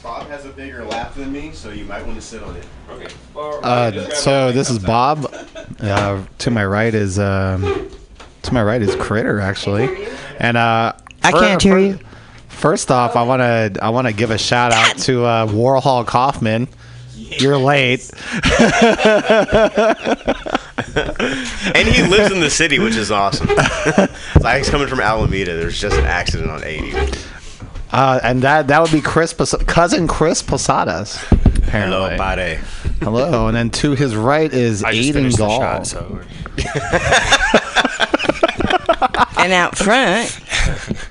Bob has a bigger lap than me, so you might want to sit on it. Okay. So this is Bob. To my right is Critter, actually, and I can't hear you. First off, I wanna give a shout out to Warhol Kaufman. You're late. And he lives in the city, which is awesome. Like he's coming from Alameda. There's just an accident on 80. And that would be cousin Chris Posadas. Apparently. Hello, buddy. Hello, and then to his right is Aiden Gall. And out front.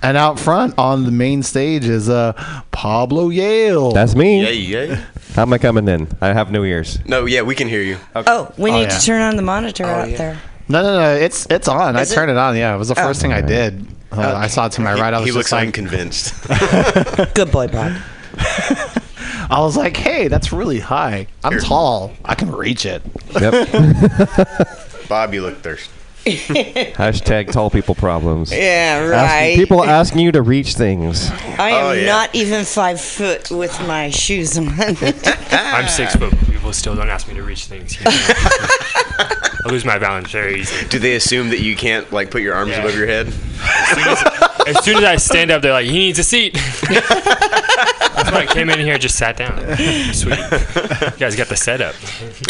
And out front on the main stage is Pablo Yale. That's me. Yeah. How am I coming in? I have no ears. No, yeah, we can hear you. Okay. Oh, we need to turn on the monitor out there. No, it's on. I turned it on. Yeah, it was the first thing I did. I saw it to my right. I was he just looks like, unconvinced. Good boy, Bob. I was like, hey, that's really high. I'm tall. I can reach it. Yep. Bob, you look thirsty. Hashtag tall people problems. Yeah, right. People asking you to reach things. I am not even 5 foot with my shoes on. I'm 6 foot. People still don't ask me to reach things. I lose my balance very easily. Do they assume that you can't like put your arms above your head? As soon as I stand up, they're like, "He needs a seat." That's why I came in here and just sat down. Sweet. You guys got the setup.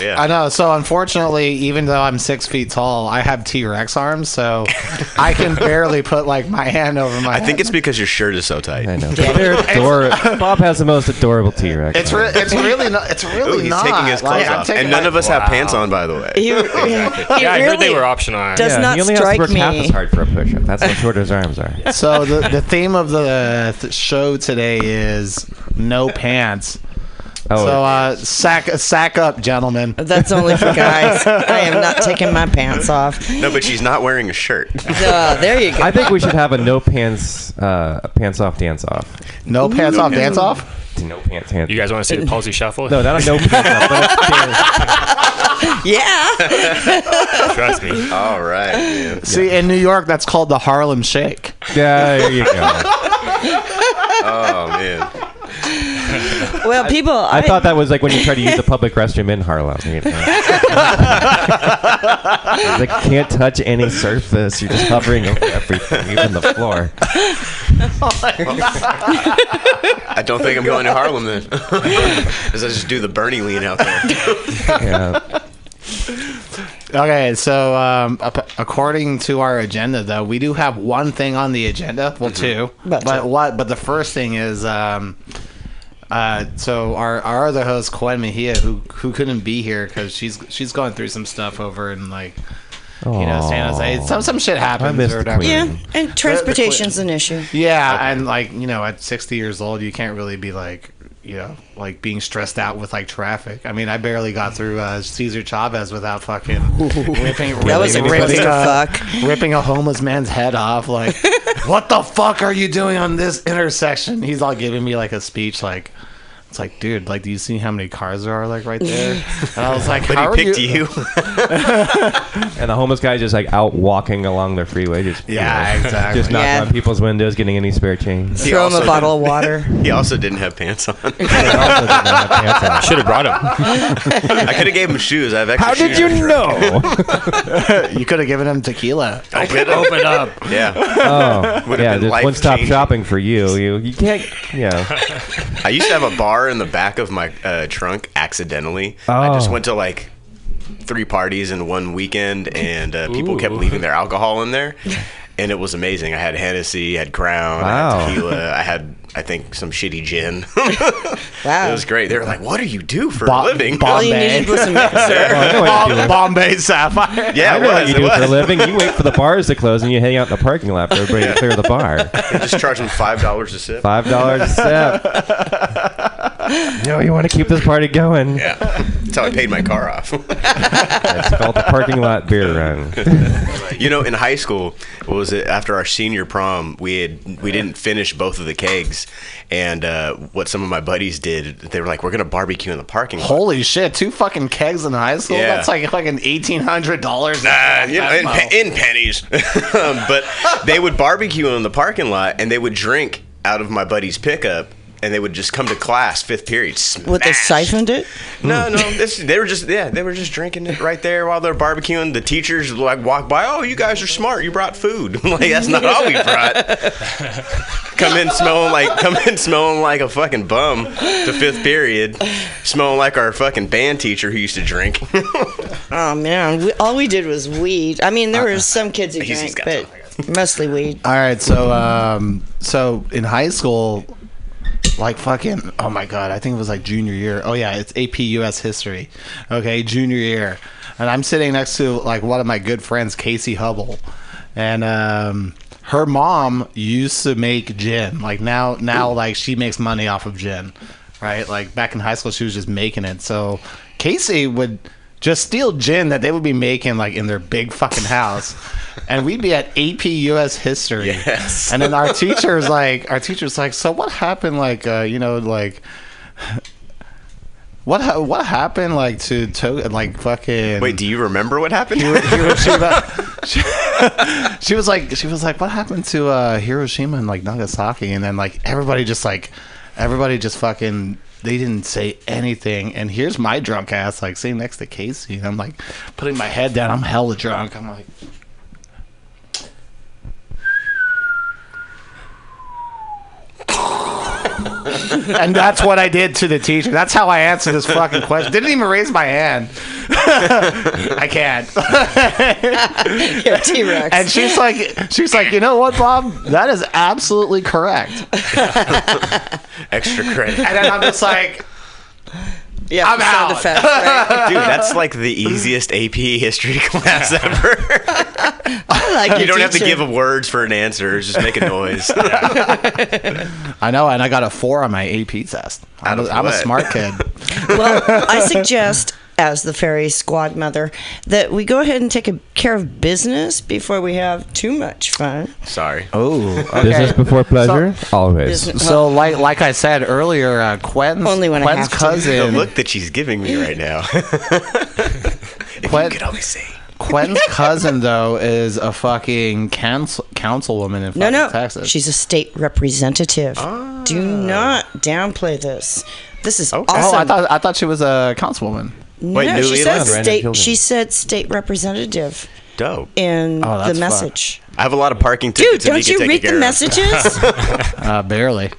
Yeah. I know. So unfortunately, even though I'm 6 feet tall, I have T-Rex arms, so I can barely put like my hand over my head. I think it's because your shirt is so tight. I know. They're adorable. Bob has the most adorable T-Rex. It's really not. It's really he's not. taking his clothes off, and none of us have pants on, by the way. Yeah, I heard they were optional. Does not he only strike has to work half me. as hard for a push-up. That's how short his arms are. So the theme of the show today is no pants. Oh, So sack up, gentlemen. That's only for guys. I am not taking my pants off. No, but she's not wearing a shirt. There you go. I think we should have a no pants pants off dance off. No pants off, dance off. No pants dance. You guys want to see the palsy shuffle? No, not a no pants off, but a dance. Yeah. Trust me. All right. Man. See, in New York, that's called the Harlem Shake. Yeah, there you go. Oh man. Well, people. I thought that was like when you try to use the public restroom in Harlem. You know? Like can't touch any surface. You're just hovering over everything, even the floor. I don't think I'm going to Harlem then. Because I just do the Bernie lean out there. Yeah. Okay, so according to our agenda, though, we do have one thing on the agenda. Well, two. But the first thing is, so our other host, Gwen Mejia, who couldn't be here because she's going through some stuff over in like. San Jose. Some shit happens or whatever. Yeah, and transportation's an issue. Yeah, and like at 60 years old, you can't really be like like being stressed out with like traffic. I mean, I barely got through Cesar Chavez without fucking ripping a homeless man's head off. Like, what the fuck are you doing on this intersection? He's all giving me like a speech like. It's like, dude, like, do you see how many cars there are, like, right there? And I was like, but he picked you. And the homeless guy just, like, out walking along the freeway. Just, exactly. Just knocking on people's windows, getting any spare change. Throw him a bottle of water. He also didn't have pants on. Should have brought him. I could have gave him shoes. I have extra shoes. How did you know? You could have given him tequila. Open up. Yeah. Oh, yeah, just one-stop changing. shopping for you. You can't, I used to have a bar in the back of my trunk accidentally. I just went to like 3 parties in one weekend, and people kept leaving their alcohol in there, and it was amazing. I had Hennessy, I had Crown, I had tequila, I had, I think, some shitty gin. Wow. It was great. They were like, what do you do for a living? All you needed was some Bombay Sapphire. Yeah, I know what you do for a living. You wait for the bars to close, and you hang out in the parking lot for everybody to clear the bar. They just charge them $5 a sip. $5 a sip. You want to keep this party going. Yeah. That's how I paid my car off. It's called the parking lot beer run. In high school, what was it? After our senior prom, we didn't finish both of the kegs, and what some of my buddies did, they were like, "We're gonna barbecue in the parking lot." Holy shit! 2 fucking kegs in high school? Yeah. That's like fucking $1,800. In pennies. But they would barbecue in the parking lot, and they would drink out of my buddy's pickup and they would just come to class 5th period. What, they smashed. siphoned it? No, they were just drinking it right there while they're barbecuing. The teachers like walk by. Oh, you guys are smart. You brought food. I'm like, that's not all we brought. Come in smelling like a fucking bum to 5th period, smelling like our fucking band teacher who used to drink. Oh man, all we did was weed. I mean, there were some kids who He's drank, got but mostly weed. All right, so in high school, like fucking, oh my god, I think it was like junior year. Oh yeah, it's AP US history. Okay, junior year, and I'm sitting next to like one of my good friends, Casey Hubble, and her mom used to make gin. Like now like she makes money off of gin, right? Like back in high school, she was just making it. So Casey would just steal gin that they would be making like in their big fucking house, and we'd be at AP US history. Yes. And then our teacher's like, so what happened? Like, what happened? Like to like fucking. Wait, do you remember what happened? She was like, what happened to Hiroshima and like Nagasaki? And then like everybody just fucking. They didn't say anything, and here's my drunk ass like sitting next to Casey, and I'm like putting my head down. I'm hella drunk. I'm like, and that's what I did to the teacher. That's how I answered this fucking question. Didn't even raise my hand. I can't. You're T-Rex. And she's like, you know what, Bob? That is absolutely correct. Extra credit. And then I'm just like, Yeah, I'm sound out. effects, right? Dude, that's like the easiest AP history class ever. I like You your don't have to teacher. give words for an answer. Just make a noise. I know, and I got a 4 on my AP test. I'm Out of a what? smart kid. Well, I suggest, as the fairy squad mother, that we go ahead and take care of business before we have too much fun. Sorry. Oh, Business before pleasure, always. Business- So, like I said earlier, Quinn's Only when I have to. The cousin, look that she's giving me right now. If you Quinn- could always say. Quinn's cousin though is a fucking councilwoman in fucking No, Texas. she's a state representative. Do not downplay this. This is Okay. awesome. I thought she was a councilwoman. No, Wait, she newly said elected? Random state. children. She said state representative Dope. in Oh, the that's message. I have a lot of parking Dude, tickets. don't you read the care messages? Barely.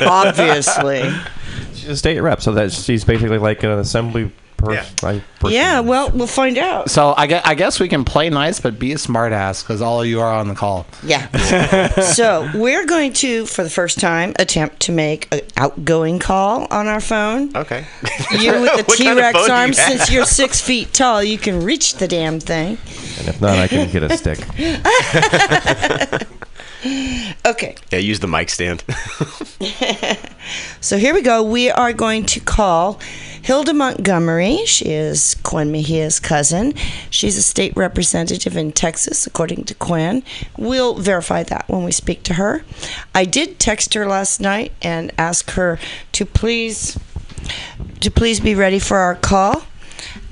Obviously. She's a state rep, so that she's basically like an assembly person. Yeah, well, we'll find out. So I guess we can play nice, but be a smartass because all of you are on the call. Yeah. So we're going to, for the first time, attempt to make an outgoing call on our phone. Okay. You with the What kind of T-Rex phone do you arm, have? since you're 6 feet tall, you can reach the damn thing. And if not, I can get a stick. Okay. Yeah, use the mic stand. So here we go. We are going to call Hilda Montgomery. She is Quinn Mejia's cousin. She's a state representative in Texas, according to Quinn. We'll verify that when we speak to her. I did text her last night and ask her to please be ready for our call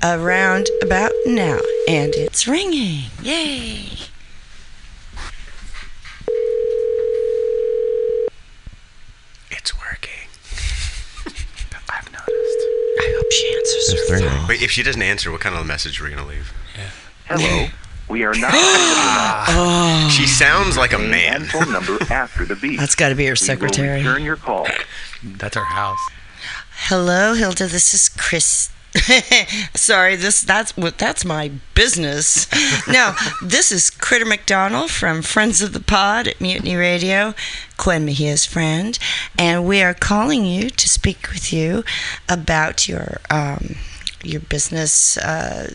around about now. And it's ringing. Yay! It's working. I've noticed. I hope she answers There's her 3 phone. rings. Wait, if she doesn't answer, what kind of message are we going to leave? Hello. We are not She sounds like a man. phone number after the beep. That's got to be her We will secretary. return your call. That's our house. Hello, Hilda. This is Chris. Sorry, that's my business. No, this is Critter McDonald from Friends of the Pod at Mutiny Radio, Quinn Mejia's friend, and we are calling you to speak with you about your business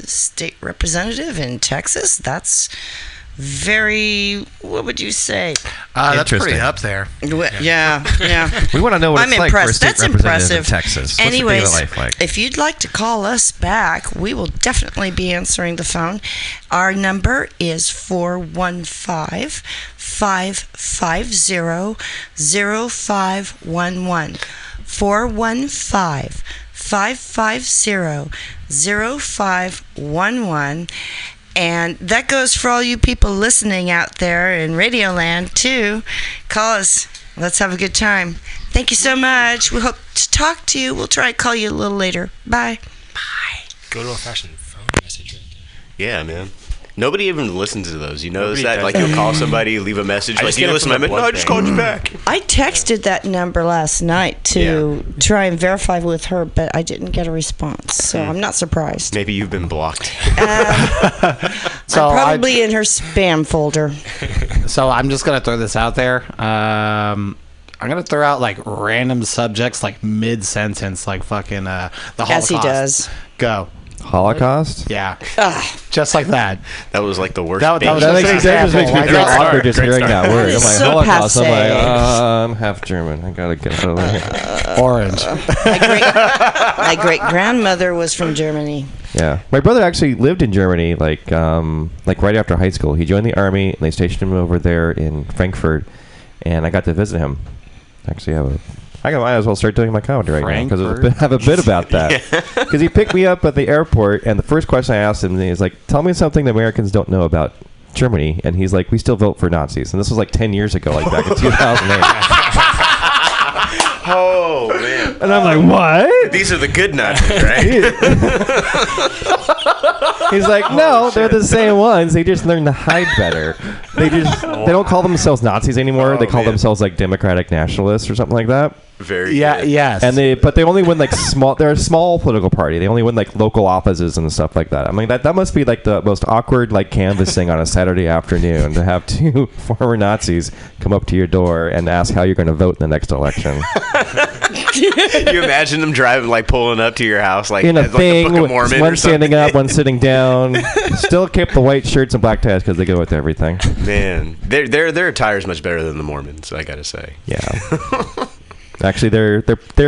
state representative in Texas. That's very, what would you say? That's pretty Interesting. up there. Yeah. We want to know what I'm it's like for a impressed. state That's representative in impressive. Texas. Anyways, What's the day of life like? if you'd like to call us back, we will definitely be answering the phone. Our number is 415-550-0511. 415-550-0511. And that goes for all you people listening out there in Radioland, too. Call us. Let's have a good time. Thank you so much. We hope to talk to you. We'll try to call you a little later. Bye. Good old-fashioned phone message right there. Yeah, man. Nobody even listens to those. You notice Nobody that? does. Like, you'll call somebody, leave a message. I Like, just you get it listen from to the me? No, I blood just bank. called you back. I texted that number last night to try and verify with her, but I didn't get a response, so I'm not surprised. Maybe you've been blocked. So I'm probably in her spam folder. So I'm just gonna throw this out there. I'm gonna throw out like random subjects like mid sentence, like fucking the Holocaust. As he does. Go. Holocaust? Yeah. Just like that. That was like the worst. That bait. was That just makes, an that just makes me example. feel Great awkward just Great hearing start. that word. I'm like, So Holocaust. I'm like, passe. I'm half German. I gotta get out of there. Orange. My great grandmother was from Germany. Yeah, my brother actually lived in Germany, like right after high school. He joined the army, and they stationed him over there in Frankfurt, and I got to visit him. Actually, I might as well start doing my comedy right now because I have a bit about that. Because he picked me up at the airport, and the first question I asked him is like, "Tell me something that Americans don't know about Germany." And he's like, "We still vote for Nazis," and this was like 10 years ago, like back in 2008. Oh, man. And I'm like, "What?" These are the good Nazis, right? He's like, "No, they're the same ones. They just learn to hide better. They don't call themselves Nazis anymore. Oh, they call man. themselves like democratic nationalists or something like that." Very Yeah. good. Yes. And they only win like small. They're a small political party. They only win like local offices and stuff like that. I mean, that must be like the most awkward like canvassing on a Saturday afternoon to have two former Nazis come up to your door and ask how you're going to vote in the next election. You imagine them driving, like pulling up to your house, like In a as, like thing, the Book of Mormon one or standing something. up, one sitting down. Still keep the white shirts and black ties because they go with everything. Man, their attire's much better than the Mormons, I gotta say. Yeah. Actually, they're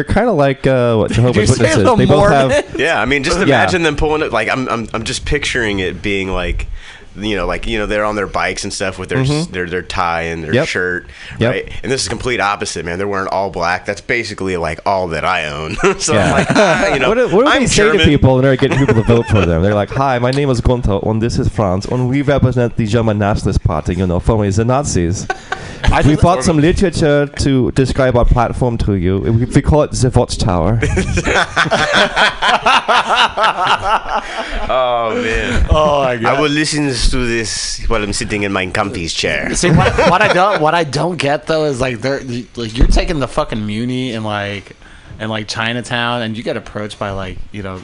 kind of like what Jehovah's you say Witnesses. the They both Mormon? have. Yeah, I mean, just Yeah. imagine them pulling it. Like I'm just picturing it being like, they're on their bikes and stuff with their tie and their Yep. shirt, Yep. right? And this is complete opposite, man. They're wearing all black. That's basically like all that I own. So Yeah. I'm like, What do I'm they say German. to people when they're getting people to vote for them? They're like, "Hi, my name is Gunther, and this is Franz, and we represent the German Nationalist Party, formerly the Nazis. We brought some literature to describe our platform to you. We call it the Watchtower." Oh man. Oh my god. I will listen to this while I'm sitting in my comfy's chair. See what I don't get though is like you're taking the fucking Muni and like Chinatown and you get approached by like you got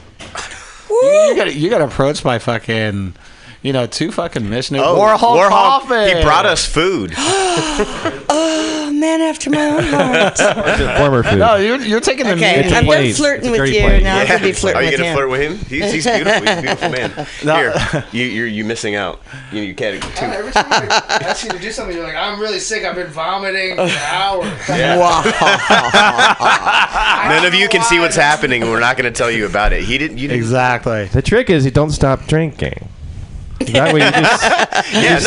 approached by fucking two fucking missionaries. Warhol Coffin. He brought us food. Oh, man after my own heart. Former food. No, you're taking the Okay, Muni. I'm done plate. flirting It's a with dirty you. plate. Now I'm going to be flirting Are you with gonna him. flirt with him? He's beautiful. He's a beautiful man. No. Here, you're missing out. You can't. Every time I ask you to do something, you're like, "I'm really sick. I've been vomiting for hours." None of you can see what's happening, and we're not going to tell you about it. He didn't. You didn't. Exactly. The trick is you don't stop drinking. That way you just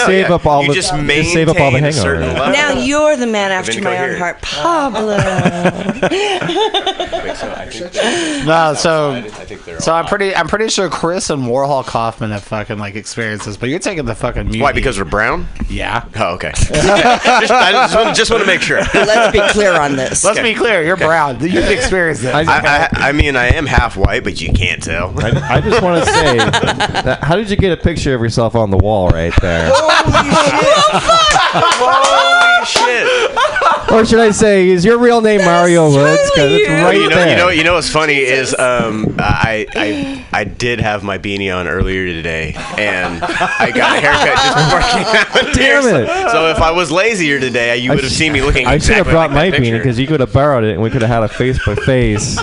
save up all you the just save up all the maintain a certain hangover. level. Now you're the man after my own incoherent. heart, Pablo. No, so I think they're so all I'm pretty sure Chris and Warhol Kaufman have fucking like experiences, but you're taking the fucking Muni. Why? Because we're brown? yeah. Oh, okay. I just want to make sure. Let's be clear on this. Let's be clear, you're brown. You've experienced it. I mean, I am half white, but you can't tell. I just want to say, that, how did you get a picture of yourself on the wall right there? Holy shit! Or should I say, is your real name Mario Woods? 'Cause totally it's you. right there. You know what's funny is I did have my beanie on earlier today, and I got a haircut just before I came out here. Damn it. So if I was lazier today, you would have seen me looking. I should have exactly brought like my that beanie picture. because you could have borrowed it and we could have had a face by face.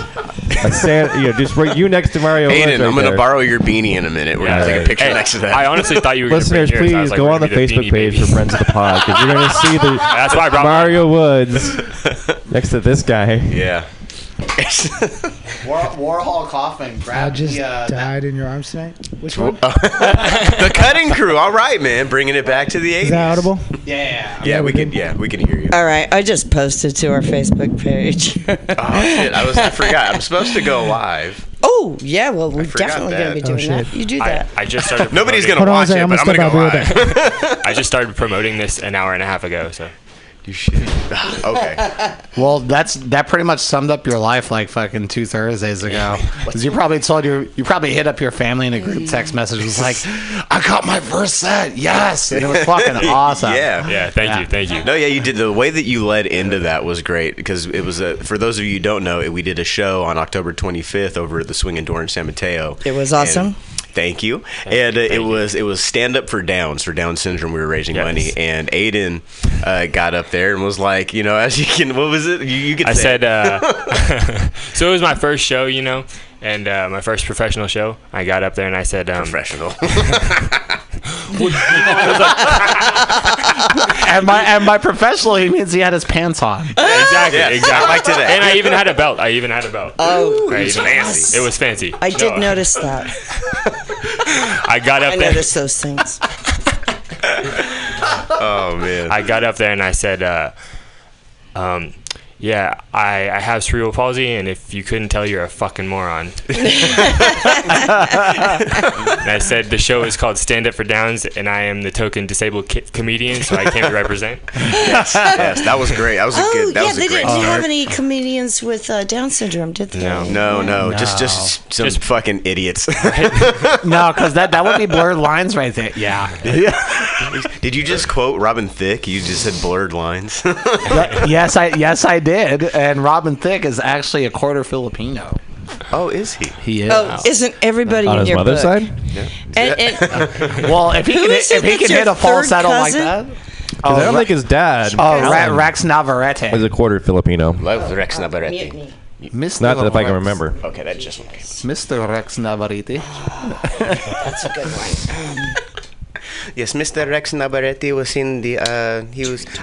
Just right you next to Mario Woods. Hayden, right I'm gonna there. borrow your beanie in a minute. We're gonna take a picture Hey, next to that. I honestly thought you were Listeners, gonna bring yours. I was please like, go we're on the gonna do Facebook Beanie page Baby. for Friends of the Pod because you're going to see the That's why I brought Mario Woods next to this guy. Yeah. Warhol Kaufman I grabbed just the died in your arms tonight. Which one? The cutting crew. All right, man. Bringing it back to the 80s. Is that audible? yeah. Yeah, we can hear you. All right, I just posted to our Facebook page. Oh shit! I forgot. I'm supposed to go live. Oh, yeah, well, we're forgot definitely going to be that. doing Oh, that. shit. You do that. I just started. Nobody's promoting- gonna Hold on a watch second, it, I'm but I'm gonna gonna step go out, be right live. I just started promoting this an hour and a half ago. So You should. Okay. Well, that pretty much summed up your life like fucking 2 Thursdays ago. Because you probably hit up your family in a group text message. It was like, I got my first set. Yes. And it was fucking awesome. Yeah. Yeah, thank you. No, yeah, you did. The way that you led into that was great because it was for those of you who don't know, we did a show on October 25th over at the Swinging Door in San Mateo. It was awesome. And thank you. And it was stand up for Down syndrome. We were raising money, and Aiden got up there and was like, you know, as you can, what was it? You could. I say said, so it was my first show, you know, and my first professional show. I got up there and I said, professional. and by professional, he means he had his pants on. Exactly. Like today. And I even had a belt. Oh, It was fancy. It was fancy. I did notice that. I got up I there. noticed those things. Oh man. I got up there and I said, yeah, I have cerebral palsy, and if you couldn't tell, you're a fucking moron. And I said the show is called Stand Up for Downs, and I am the token disabled comedian, so I came to represent. Yes, that was great. That was a good. That was a they great. didn't have any comedians with Down syndrome, did they? No. Just some fucking idiots. No, because that would be blurred lines right there. Yeah. Did you just quote Robin Thicke? You just said blurred lines. Yes, I did. And Robin Thicke is actually a quarter Filipino. Oh, is he? He is. Oh, isn't everybody On in his your mother's book? side? And Well, if he Who can is it that's hit your a falsetto third like cousin? that. 'Cause I don't think his dad Rex Navarrete. is a quarter Filipino. Rex Navarrete. Mutiny. Mr. Not that if I can Rex- remember. Okay, that just one came. Mr. Rex Navarrete. That's a good one. Yes, Mr. Rex Navarrete was in the.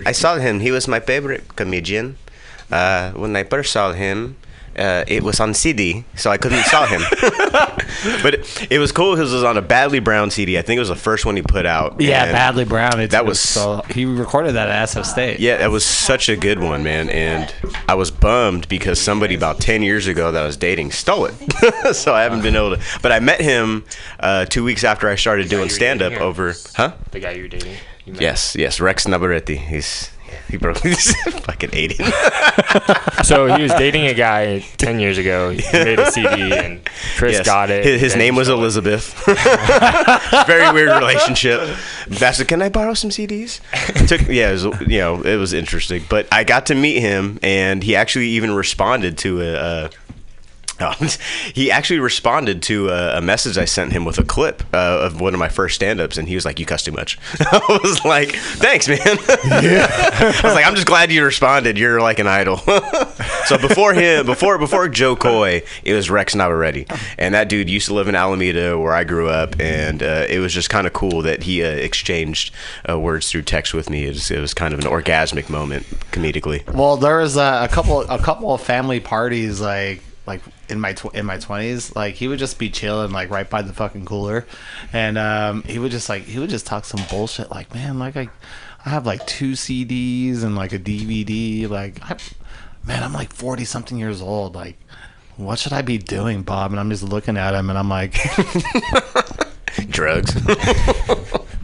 I saw him. He was my favorite comedian. When I first saw him, it was on CD, so I couldn't saw him. But it was cool because it was on a Badly Brown CD. I think it was the first one he put out. Yeah, and Badly Brown. That was- so he recorded that at SF State. Yeah, that was such a good one, man. And I was bummed because somebody about 10 years ago that I was dating stole it. So I haven't been able to. But I met him 2 weeks after I started doing stand up over. Huh? The guy you were dating. You met. Yes, Rex Navarrete. He broke his fucking 80. So he was dating a guy 10 years ago. He made a CD, and Chris Yes. got it. His and name was stole it. Elizabeth. Very weird relationship. I said, "Can I borrow some CDs?" It was interesting. But I got to meet him, and he actually even responded to a message I sent him with a clip of one of my first stand-ups, and he was like, "You cuss too much." I was like, "Thanks, man." I was like, "I'm just glad you responded. You're like an idol." So before Joe Coy, it was Rex Navarrete, and that dude used to live in Alameda, where I grew up, and it was just kind of cool that he exchanged words through text with me. It was kind of an orgasmic moment, comedically. Well, there was a couple of family parties like in my 20s. Like he would just be chilling like right by the fucking cooler, and he would just talk some bullshit like, man, like I have like 2 CDs and like a DVD. Like I'm like 40 something years old. Like what should I be doing, Bob? And I'm just looking at him and I'm like, Drugs.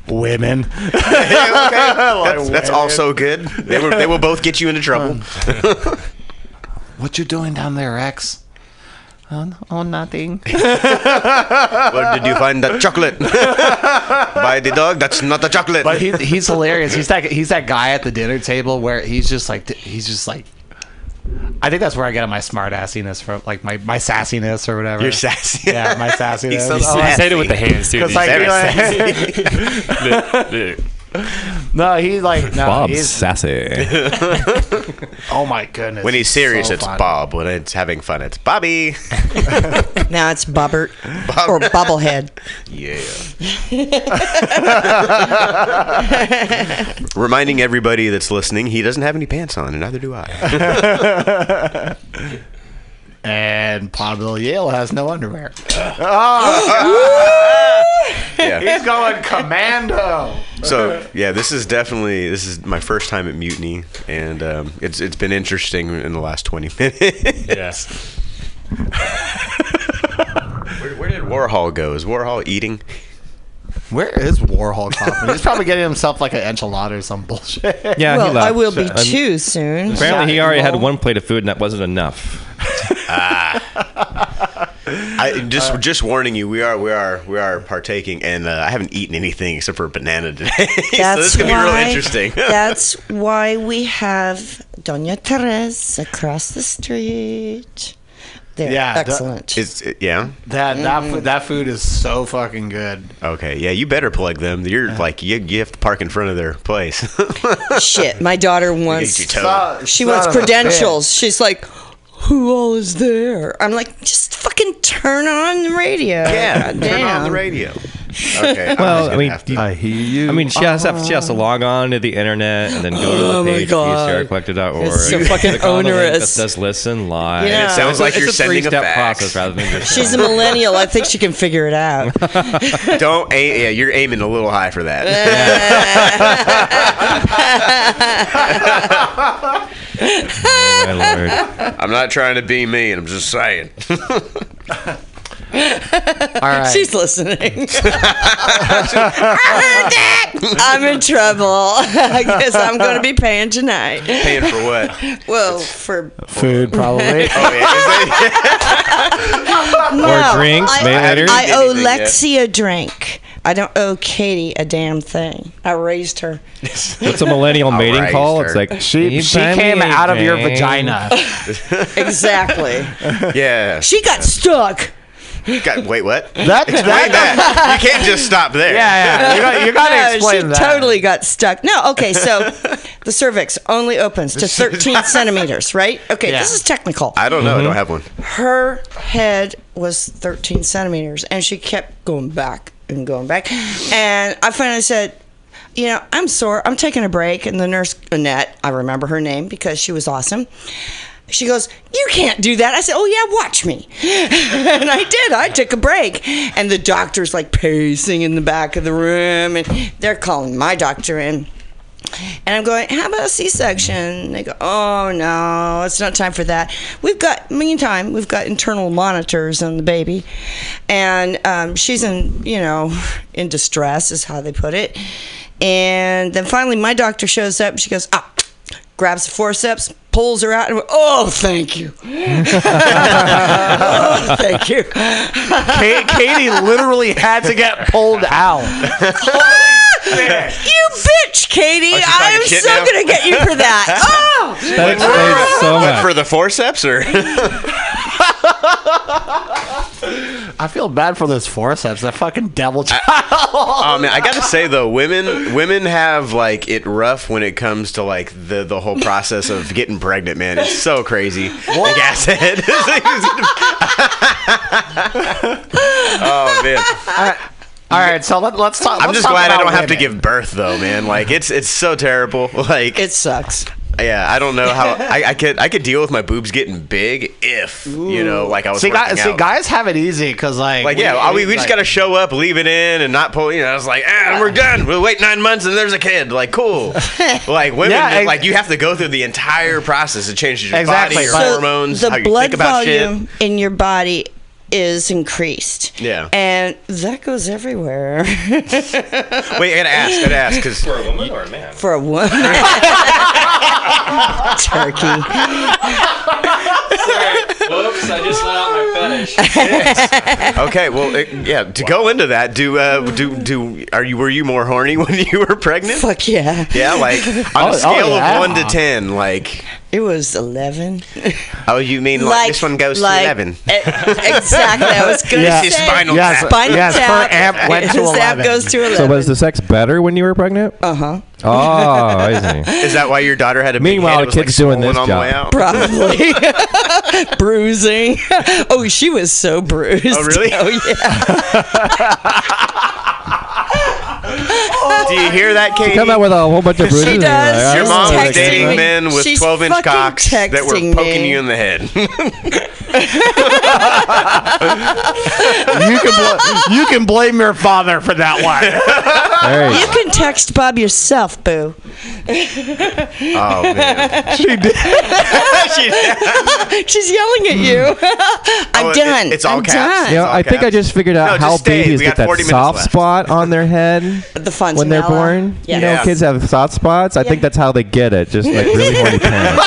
women. That's also good. They will both get you into trouble. What you doing down there, Rex? Oh, nothing. Where did you find that chocolate? By the dog? That's not the chocolate. But he's hilarious. He's that guy at the dinner table where he's just like I think that's where I get my smart assiness from, like my sassiness or whatever. You're sassy. Yeah, my sassiness. He's so You said it with the hands too. 'Cause, like, Bob's he's sassy. oh my goodness. When he's serious, so it's funny. Bob. When it's having fun, it's Bobby. Now it's Bobbert or Bobblehead. Yeah. Reminding everybody that's listening, he doesn't have any pants on, and neither do I. And Pablo Yale has no underwear. Yeah. He's going commando. So yeah, this is my first time at Mutiny, and it's been interesting in the last 20 minutes. Yes. Where did Warhol go? Is Warhol eating? Where is Warhol Kaufman? He's probably getting himself like an enchilada or some bullshit. Yeah, he Well, left. I will be too soon. Apparently, he already had one plate of food, and that wasn't enough. Just warning you, we are partaking, and I haven't eaten anything except for a banana today. So That's this is gonna be real why- interesting. That's why we have Doña Teresa across the street. They're Yeah, excellent. Yeah. That food is so fucking good. Okay. Yeah, you better plug them. You're like you have to park in front of their place. Shit, my daughter wants. Get you towed. She wants Son of a credentials. She's like, who all is there? I'm like, just fucking turn on the radio. Yeah, God turn on damn. the radio. Okay. Well, I'm just I mean, gonna have to- I hear you. I mean, she has to log on to the internet and then go to Oh the my page, God. PCRcollector.org. It's so fucking click on the link onerous. that says listen live. Yeah. it sounds like It's you're a sending a three-step fax. process rather than just She's a millennial. I think she can figure it out. Don't aim. Yeah, you're aiming a little high for that. Oh, my Lord. I'm not trying to be mean. I'm just saying. all right. She's listening. I heard that. I'm in trouble. I guess I'm going to be paying tonight. Paying for what? Well, for food probably. Oh yeah. no, drinks, I, maybe later? I owe Anything yet. Lexi a drink. I don't owe Katie a damn thing. I raised her. What's a millennial mating raised call? her. It's like, She "You buy me came a out of your drink?" vagina. Exactly. Yeah. She got stuck. Wait, what? That Explain that. You can't just stop there. yeah. You got to No, explain she that. totally got stuck. No, okay, so the cervix only opens to 13 centimeters, right? Okay, Yeah. this is technical. I don't know. I don't have one. Her head was 13 centimeters, and she kept going back and going back. And I finally said, you know, I'm sore. I'm taking a break. And the nurse, Annette, I remember her name because she was awesome. She goes, you can't do that. I said, oh, yeah, watch me. And I did. I took a break. And the doctor's like pacing in the back of the room, and they're calling my doctor in. And I'm going, how about a C-section? They go, oh, no, it's not time for that. Meantime, we've got internal monitors on the baby. And she's in distress is how they put it. And then finally my doctor shows up, and she goes, grabs the forceps, pulls her out, and oh, thank you. Oh, thank you. Katie literally had to get pulled out. You bitch, Katie. she's I am talking shit so now? going to get you for that. Oh! That explains so What, much. for the forceps or? I feel bad for those forceps. That fucking devil child. Oh man, I gotta say though, women have like it rough when it comes to like the whole process of getting pregnant. Man, it's so crazy. Big ass head. Oh man. All right, so let's talk. I'm let's just talk glad I about don't have to women. give birth though, man. Like it's so terrible. Like It sucks. yeah, I don't know how I could deal with my boobs getting big if like I was See, working out. guys have it easy because like we just gotta show up, leave it in, and not pull. I was like, we're done. We'll wait 9 months, and there's a kid. Like, cool. Like women, Yeah, like you have to go through the entire process. It changes your Exactly. body, your So hormones, the how you blood think about volume shit. in your body is increased. Yeah. And that goes everywhere. Wait, I gotta ask, because For a woman or a man? For a woman. Turkey. Whoops, I just let out my fetish. okay, well, to go into that, were you more horny when you were pregnant? Fuck yeah. Yeah, like on a scale yeah. of 1 to 10, like. It was 11. Oh, you mean like this one goes to 11? Exactly. I was going to Yeah. say. This is spinal Yes. tap. Spinal Yes, tap. her amp went to His 11. amp goes to 11. So was the sex better when you were pregnant? Uh-huh. Oh, I see. Is that why your daughter had a big Meanwhile, head? It the was, like, kid's doing this swollen on the way job. out? Probably. Bruising. Oh, she was so bruised. Oh, really? Oh, yeah. Do you hear that, Katie? Come out with a whole bunch of bruises. She and does. you're like, Your She's mom was texting dating me. men with She's 12-inch fucking cocks that were texting poking me. you in the head. You can blame your father for that one. There you You go. can text Bob yourself, boo. Oh man, She did. She's yelling at you. I'm done. It's all I'm caps. done. You know, I think I just figured out No, how just stay. babies We get got that 40 minutes soft left. spot on their head The fontanella. when they're born. Yeah. You know, kids have soft spots. I think that's how they get it. Just like really horny parents.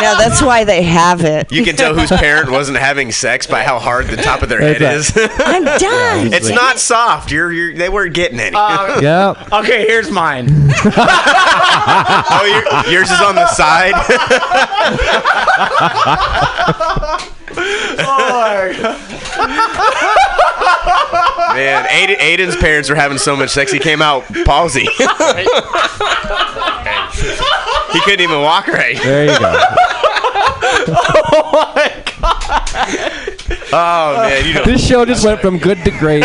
No, that's why they have it. You can tell whose parent wasn't having sex by how hard the top of their head is. I'm done. It's not soft. They weren't getting any. Yeah. Okay, here's mine. Oh, yours is on the side. Man, Aiden's parents were having so much sex he came out palsy. He couldn't even walk right. There you go. Oh man, you know. This show just went from good to great.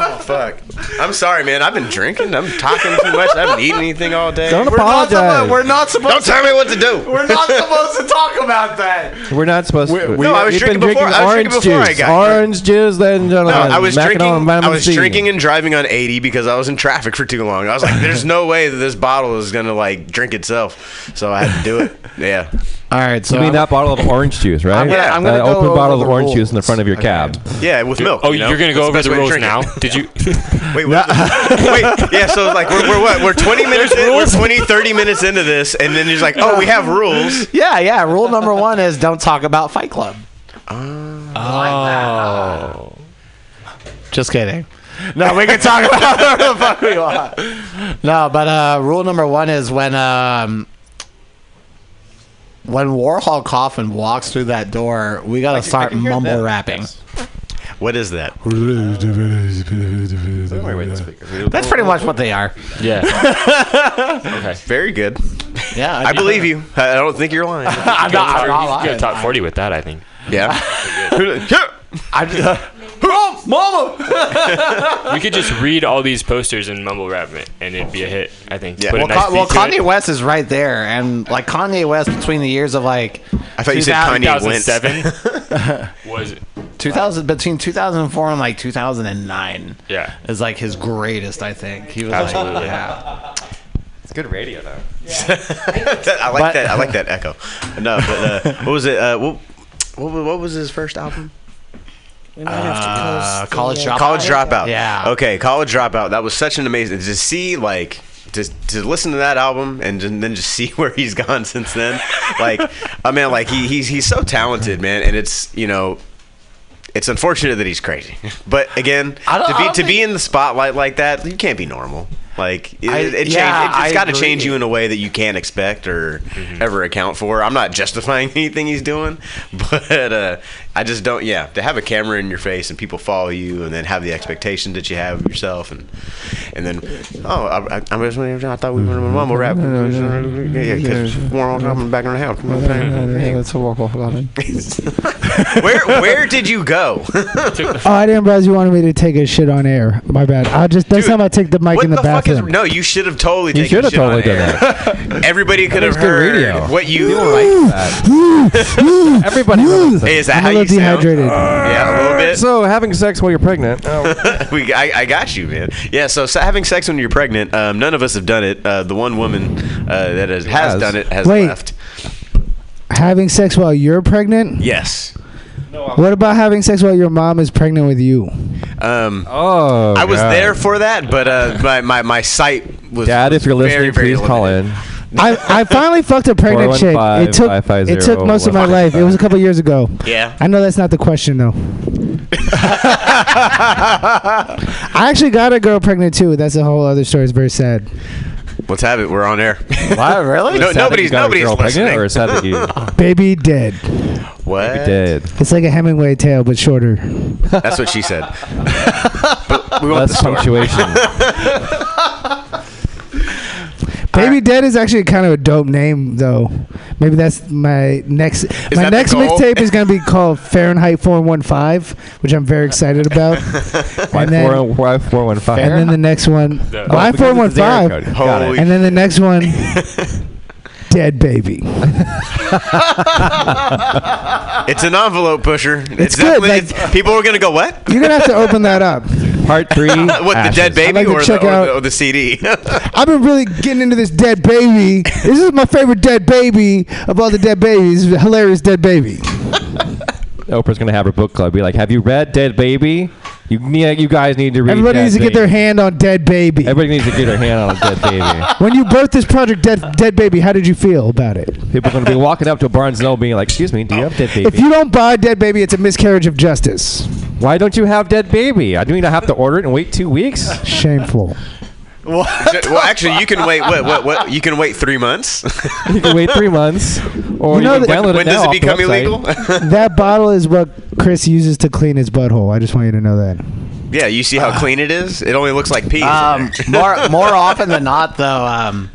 Oh fuck. I'm sorry, man. I've been drinking. I'm talking too much. I haven't eaten anything all day. Don't apologize. We're not supposed. Don't tell me what to do. We're not supposed to talk about that. We're not supposed to. No, I was We've drinking been before. I was orange drinking before I juice. got here. Orange juice, ladies and No, gentlemen. I was Vitamin C. drinking and driving on 80 because I was in traffic for too long. I was like, "There's no way that this bottle is gonna like drink itself," so I had to do it. Yeah. All right, so You mean that bottle of orange juice, right? I'm gonna go open over bottle of the orange rules. juice in the front of your cab. Yeah, with milk. Oh, you know? you're gonna go That's over best the way to rules drink now? Did you? Wait, wait. Yeah, so like we're what? We're 20 minutes in, we're 30 minutes into this, and then you're like, oh, we have rules. yeah. Rule number 1 is don't talk about Fight Club. Oh. Just kidding. No, we can talk about whatever the fuck we want. No, but rule number 1 is when Warhol Coffin walks through that door, we gotta start mumble rapping. What is that? That's pretty much what they are. Yeah. Okay. Very good. Yeah, I believe you. I don't think you're lying. I'm not You go lying. top 40 with that, I think. Yeah. Oh, mama! We could just read all these posters and mumble rap it, and it'd be a hit, I think. Yeah. Put a Well, nice beat to Kanye it. West is right there, and like Kanye West between the years of like I thought you said Kanye Wentz. 2007 was 2000 between 2004 and like 2009 yeah. is like his greatest. I think he was Absolutely. like, yeah. It's good radio, though. I like that. I like that echo. No, but what was it? What was his first album? We might have to post College Dropout. College Dropout. Yeah. Okay, College Dropout. That was such an amazing to see. Like to listen to that album and then just see where he's gone since then. Like, I mean, like he's so talented, man. And it's it's unfortunate that he's crazy. But again, to be in the spotlight like that, you can't be normal. Like it's got to change you in a way that you can't expect or ever account for. I'm not justifying anything he's doing, but I just don't. Yeah, to have a camera in your face and people follow you, and then have the expectations that you have of yourself, and then I thought we were in a mumble rap. Yeah, because we're all coming back in the house. That's a walk off line. Where did you go? Oh, I didn't realize you wanted me to take a shit on air. My bad. Next time I take the mic What in the the fuck bathroom. no, you should have totally You taken should have shit on totally done air. that. Everybody could have That's good heard radio. what you. People like that. Everybody loves Hey, it. is that I'm how a you little sound? dehydrated. Yeah, a little bit. So, having sex while you're pregnant. I got you, man. Yeah, so having sex when you're pregnant, none of us have done it. The one woman that has done it has Wait. left. Having sex while you're pregnant? Yes. What about having sex while your mom is pregnant with you? Oh, I was God. there for that, but my site was. Dad, if you're listening, very, very please call limited. in. I finally fucked a pregnant chick. It took most of my life. It was a couple years ago. Yeah. I know that's not the question though. I actually got a girl pregnant too. That's a whole other story. It's very sad. Let's have it. We're on air. What, really? No, nobody's Pregnant, listening. or sad that you Baby dead. What? did. It's like a Hemingway tale, but shorter. That's what she said. But we want the Less story. punctuation. Baby Dead is actually kind of a dope name, though. Maybe that's my next. My that next the goal? mixtape is gonna be called Fahrenheit 415, which I'm very excited about. and then, Why 415? and then the next one, why because it's the area 415? code. Got it. Holy And then the next one, Dead Baby. It's an envelope pusher. It's good, definitely- people are gonna go, what? You're gonna have to open that up. Part 3. What, the dead baby I'd like to or, check or the CD? I've been really getting into this dead baby. This is my favorite dead baby of all the dead babies. Hilarious dead baby. Oprah's gonna have her book club. Be like, have you read Dead Baby? You guys need to read. Everybody needs to get their hand on dead baby. Everybody needs to get their hand on a dead baby. When you birthed this project, dead baby, how did you feel about it? People are gonna be walking up to Barnes & Noble, being like, "Excuse me, do you have Dead Baby?" If you don't buy dead baby, it's a miscarriage of justice. Why don't you have Dead Baby? I do mean I have to order it and wait 2 weeks. Shameful. Well, actually, you can wait. What? You can wait 3 months. You can wait 3 months, or You know you can that- download When it now does it off the become website. illegal? That bottle is what Chris uses to clean his butthole. I just want you to know that. Yeah, you see how clean it is? It only looks like pee. More often than not, though,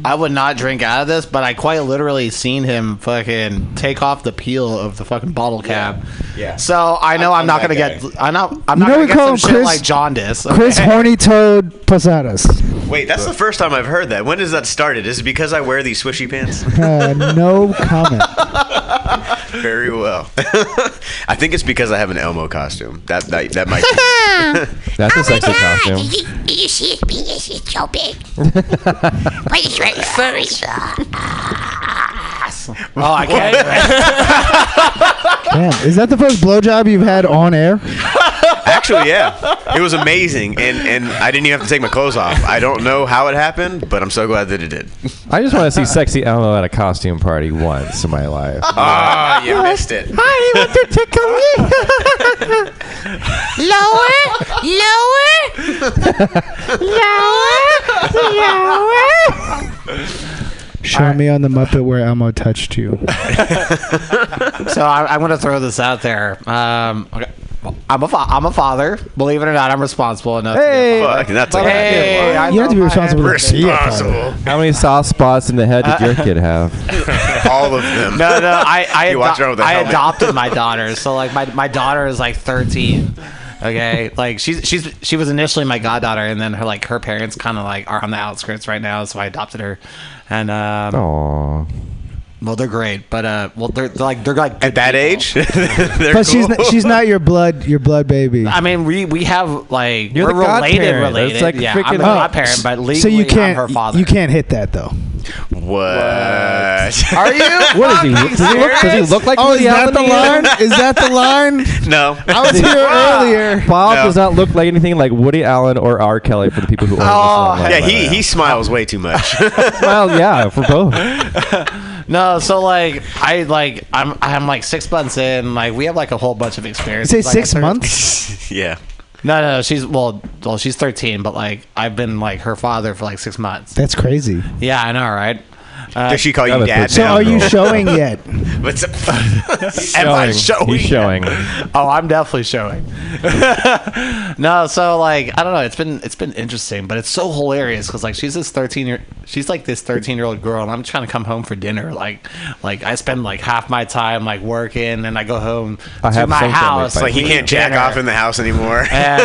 I would not drink out of this, but I quite literally seen him fucking take off the peel of the fucking bottle cap. Yeah. So I know I'm not that gonna guy. get. I'm not You know gonna we get call some him shit Chris- like jaundice. Chris okay? Horny Toad Posadas. Wait, that's the first time I've heard that. When does that started? Is it because I wear these swishy pants? No comment. Very well. I think it's because I have an Elmo costume. That might be. That's a sexy costume. Did you see his penis? It's so big. But it's very furry. Oh, I can't. Damn, is that the first blowjob you've had on air? Actually, yeah. It was amazing, and I didn't even have to take my clothes off. I don't know how it happened, but I'm so glad that it did. I just want to see sexy Elmo at a costume party once in my life. Ah, you missed it. Hi, you want to tickle me? Lower. Show me on the Muppet where Elmo touched you. So I'm gonna throw this out there. Okay. I'm a father. Believe it or not, I'm responsible enough. Hey, Fuck, that's a Hey, I you have to be know I responsible. am to be a father. responsible. How many soft spots in the head did your kid have? All of them. No, I You walked around with a helmet. adopted my daughter. So like my daughter is like 13. Okay, like she was initially my goddaughter, and then her parents kind of like are on the outskirts right now, so I adopted her, and Aww. well they're great, but they're like good At that people. age? They're But cool. she's not your blood baby. I mean, we have like You're we're the godparent. related. That's like yeah, freaking- I'm the godparent, but legally so you I'm her can't father. you can't hit that though. What? Are you? What is he? Does he look like Oh, is Woody that Allen the to you? line? Is that the line? No. I was here earlier. Bob No. does not look like anything like Woody Allen or R. Kelly for the people who own this Yeah, one. he smiles way too much. Well, yeah, for both. No, so like I'm like 6 months in. Like we have like a whole bunch of You experience. say 6 months? Yeah. No, she's she's 13, but like I've been like her father for like 6 months. That's crazy. Yeah, I know, right? Does she call that you was dad good. So now? are you showing yet? What's Am I showing? He's showing. Oh, I'm definitely showing. No, so like I don't know. It's been interesting, but it's so hilarious because like she's this 13-year-old girl, and I'm trying to come home for dinner. Like I spend like half my time like working, and I go home I to have my some family house. It's like he we can't eat jack dinner, off in the house anymore. And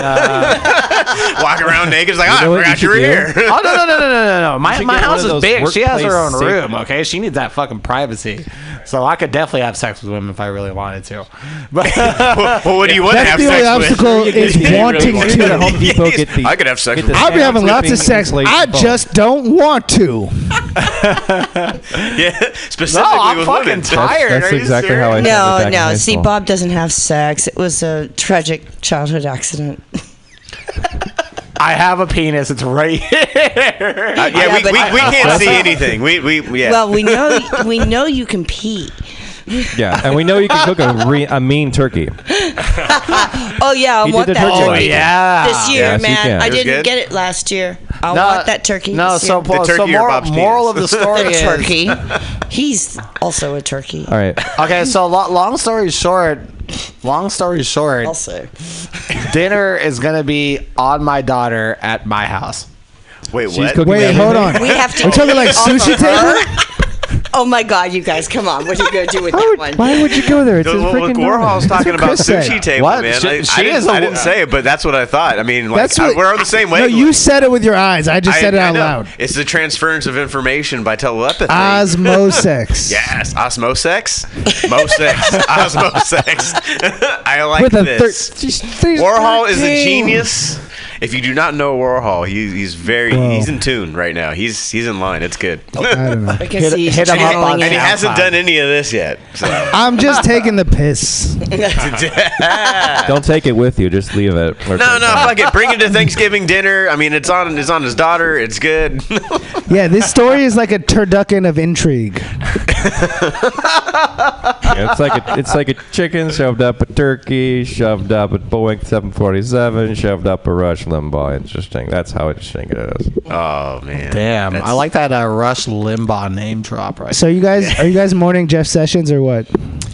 Walk around naked. It's like, You know oh, what I you forgot you were should here. oh no! My should my get one house of is those big. She has her own workplace room. safe- Okay, she needs that fucking privacy. So I could definitely have sex with women if I really wanted to. But Well, what do you want to That's have the only sex obstacle with? is wanting You go to Home to. Depot, get the. I could have sex get with the I'll be having sand lots of stripping sex. insulation I foam. just don't want to. Yeah, no, specifically I'm with fucking women. tired. That's Are you exactly how I serious? felt No, back in no. high See, school. Bob doesn't have sex. It was a tragic childhood accident. I have a penis. It's right here. Yeah, Yeah, we but- can't see anything. We yeah. Well, we know you can pee. Yeah, and we know you can cook a mean turkey. Oh yeah, I He want did the that turkey. turkey Oh, yeah. this year, Yes, you man. can. I It was didn't good? get it last year. I No, want that turkey. No, this so year. Paul, The turkey or Bob's moral of penis? the story the is turkey. He's also a turkey. All right. okay. So long story short, Also, dinner is gonna be on my daughter at my house. Wait, She's what? cooking Wait, everything. hold on. we have to. We're talking like eat off sushi of her? table. Oh my God, you guys, come on! What are you gonna do with that one? Why would you go there? It's his Well, freaking Warhol's That's talking what about Chris said. sushi table, What? man. She is I a- didn't say it, but that's what I thought. I mean, like, That's what- we're on the same No, wavelength. you said it with your eyes. I just said it I out know. loud. It's the transference of information by telepathy. Osmosex. Yes, osmosex, mosex, osmosex. I like With a this. she's Warhol is a 13. genius. If you do not know Warhol, he's very Whoa. he's in tune right now. He's in line. It's good. I don't know. Because he's hit him up channeling on- And he it. hasn't done any of this yet. So. I'm just taking the piss. Don't take it with you. Just leave it. No, fuck it. Bring it to Thanksgiving dinner. I mean, it's on his daughter. It's good. Yeah, this story is like a turducken of intrigue. Yeah, it's like a chicken shoved up a turkey, shoved up a Boeing 747, shoved up a Rush Limbaugh. Interesting. That's how interesting it is. Oh man. Damn, That's- I like that Rush Limbaugh name drop right. So are you guys mourning Jeff Sessions or what?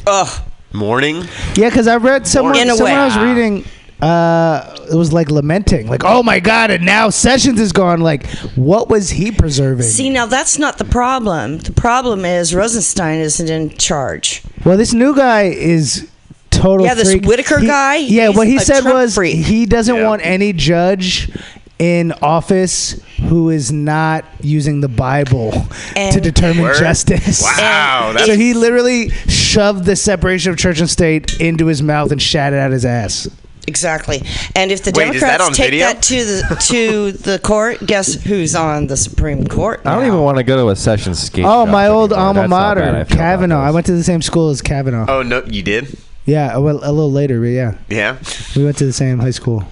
Ugh. Morning. Yeah, because I read someone In a way. I was reading. It was like lamenting, like, oh my God, and now Sessions is gone. Like, what was he preserving? See, now that's not the problem. The problem is Rosenstein isn't in charge. Well, this new guy is total. Yeah, this freak. Whitaker guy, Yeah, he's what he a said Trump was freak. he doesn't Yeah. want any judge in office who is not using the Bible And- to determine Word? justice. Wow. So he literally shoved the separation of church and state into his mouth and shat it out his ass. Exactly. And if the Wait, is that Democrats on take video? that to the court, guess who's on the Supreme Court? I don't now? even want to go to a Sessions skate. Oh, shop my old anymore. alma That's how bad I mater, feel about Kavanaugh. I this. went to the same school as Kavanaugh. Oh no, you did? Yeah, well, a little later, but yeah. Yeah. We went to the same high school.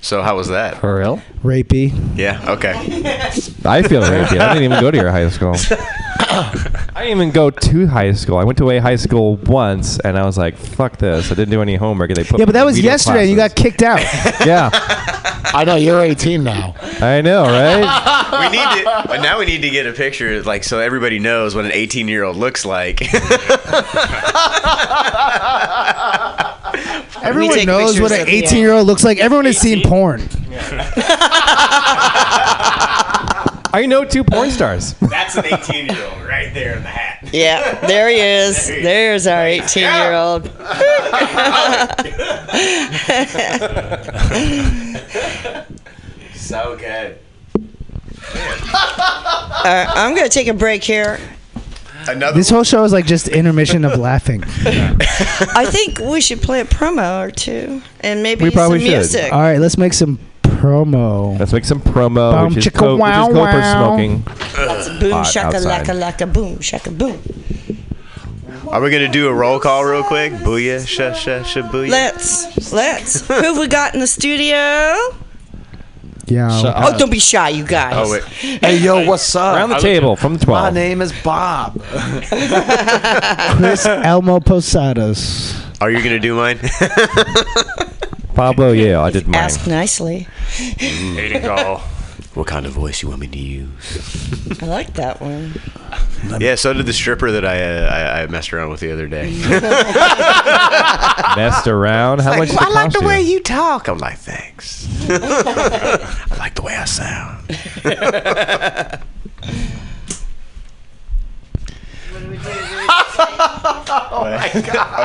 So how was that? For real? Rapey. Yeah. Okay. I feel rapey. I didn't even go to your high school. I didn't even go to high school. I went to a high school once, and I was like, "Fuck this!" I didn't do any homework. And they put Yeah, but that me in was video yesterday, and you got classes. kicked out. Yeah, I know you're 18 now. I know, right? We need to. But now we need to get a picture, like, so everybody knows what an 18-year-old looks like. Everyone take knows what pictures an of the 18-year-old looks like. Everyone has seen 18? porn. I know two porn stars. That's an 18-year-old right there in the hat. Yeah, there he is. There's our 18-year-old. So good. I'm going to take a break here. Another. This whole show is like just intermission of laughing. I think we should play a promo or two, and maybe We probably some should. music. All right, let's make some promo. Let's make some promo, Boom, which is chicka, Coke, wow, for wow. smoking. Boom Hot shaka outside. laka laka boom shaka boom. Are we gonna do a roll call real quick? Booyah, booyah. Let's. Who have we got in the studio? Yeah. Oh, don't be shy, you guys. Oh wait. Hey, yo, what's up? Around the table from 12. My name is Bob. Chris Elmo Posadas. Are you gonna do mine? Pablo, yeah, I did mine. Ask nicely. Aiden call. What kind of voice you want me to use? I like that one. Yeah, so did the stripper that I messed around with the other day. Messed around. How much did it I like cost the way you? you talk. I'm like, thanks. I like the way I sound.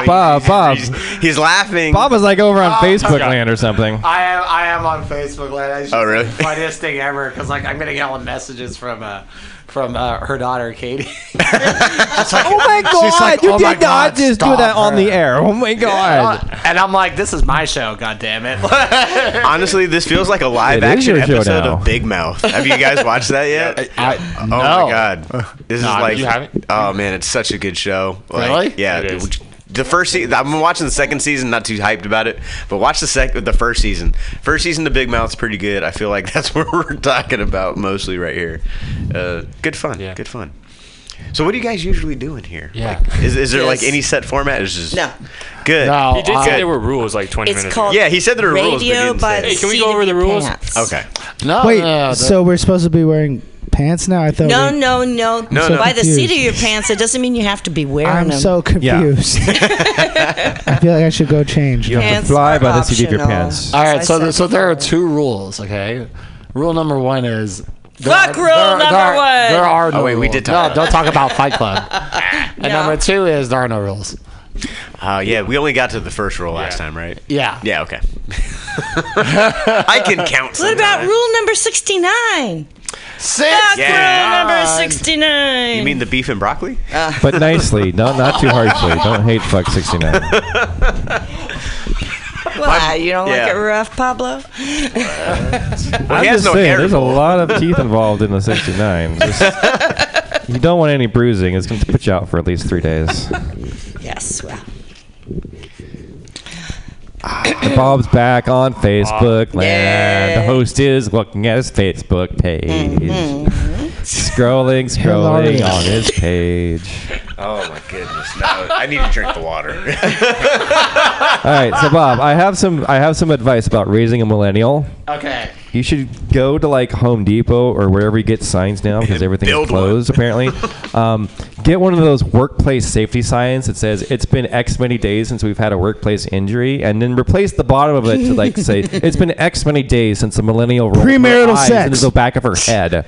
Bob. He's laughing. Bob was like over on Facebook land or something. I am on Facebook. It's Oh, really? the funniest thing ever because like I'm getting all the messages from her daughter Katie. Oh my God! like, you "Oh my did not God, just do stop that on her." the air. Oh my God! And I'm like, this is my show. God damn it! Honestly, this feels like a live It is action your show episode now. of Big Mouth. Have you guys watched that yet? Oh my god, this is like, you haven't? oh man, it's such a good show. Like, Really? Yeah. It is. The first season, I've been watching the second season. Not too hyped about it, but watch the first season. First season of Big Mouth's pretty good. I feel like that's what we're talking about mostly right here. Good fun. Yeah. Good fun. So what do you guys usually do in here? Yeah. Like, is there like Yes. any set format? It's just No. good. No. He did I- say there were rules like 20 It's minutes called Yeah, he said there were rules, but he Radio didn't by say the it. Hey, can we seat go over of the your rules? pants. Okay. No, Wait, no, so we're supposed to be wearing pants now? I thought. No, we- no. No, By no. the seat of your pants, it doesn't mean you have to be wearing I'm them. so confused. I feel like I should go change. You have to Pants fly are by the seat of your optional. pants. All right, I so said so there are before. 2 rules. Okay, rule number 1 is Fuck rule number one. There are no Oh, wait, we rules. did talk No, don't talk about Fight Club. And No. number 2 is there are no rules. Yeah, we only got to the first rule last time, right? Yeah. Yeah, okay. I can count. What about rule number 69? Fuck rule number 69. You mean the beef and broccoli? But nicely, not too harshly. Don't hate fuck 69. Why? You don't yeah. like it rough, Pablo? Well, he I'm has just no saying, hair. there's a lot of teeth involved in the 69. You don't want any bruising. It's going to put you out for at least 3 days. Yes, well. And Bob's back on Facebook land. The host is looking at his Facebook page. Scrolling Hilarious. on his page. Oh my goodness! No, I need to drink the water. All right, so Bob, I have some advice about raising a millennial. Okay. You should go to like Home Depot or wherever you get signs now because everything's Build closed apparently. Get one of those workplace safety signs that says it's been X many days since we've had a workplace injury, and then replace the bottom of it to like say it's been X many days since a millennial rolled Premarital her eyes sex. into the back of her head.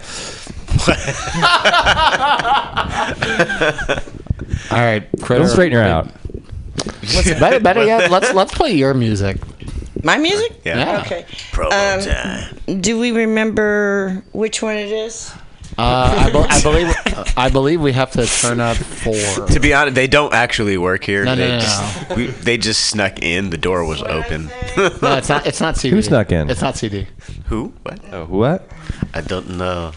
All right. Don't straighten her out. Better yet, let's play your music. My music? Yeah. Okay. Promo time. Do we remember which one it is? I believe we have to turn up 4. To be honest, they don't actually work here. No, They just snuck in. The door was open. No, it's not CD. Who snuck in? It's not CD. Who? What? Oh, what? I don't know.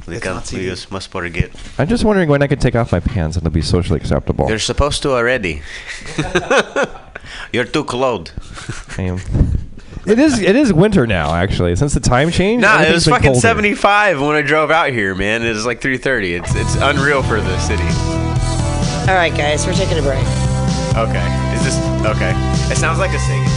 We must forget. I'm just wondering when I can take off my pants and it'll be socially acceptable. You're supposed to already. You're too cold. I am. It is winter now, actually. Since the time change. Nah, it everything's was been fucking colder. 75 when I drove out here, man. It was like 3:30. It's unreal for the city. All right, guys, we're taking a break. Okay. Is this okay? It sounds like a singing.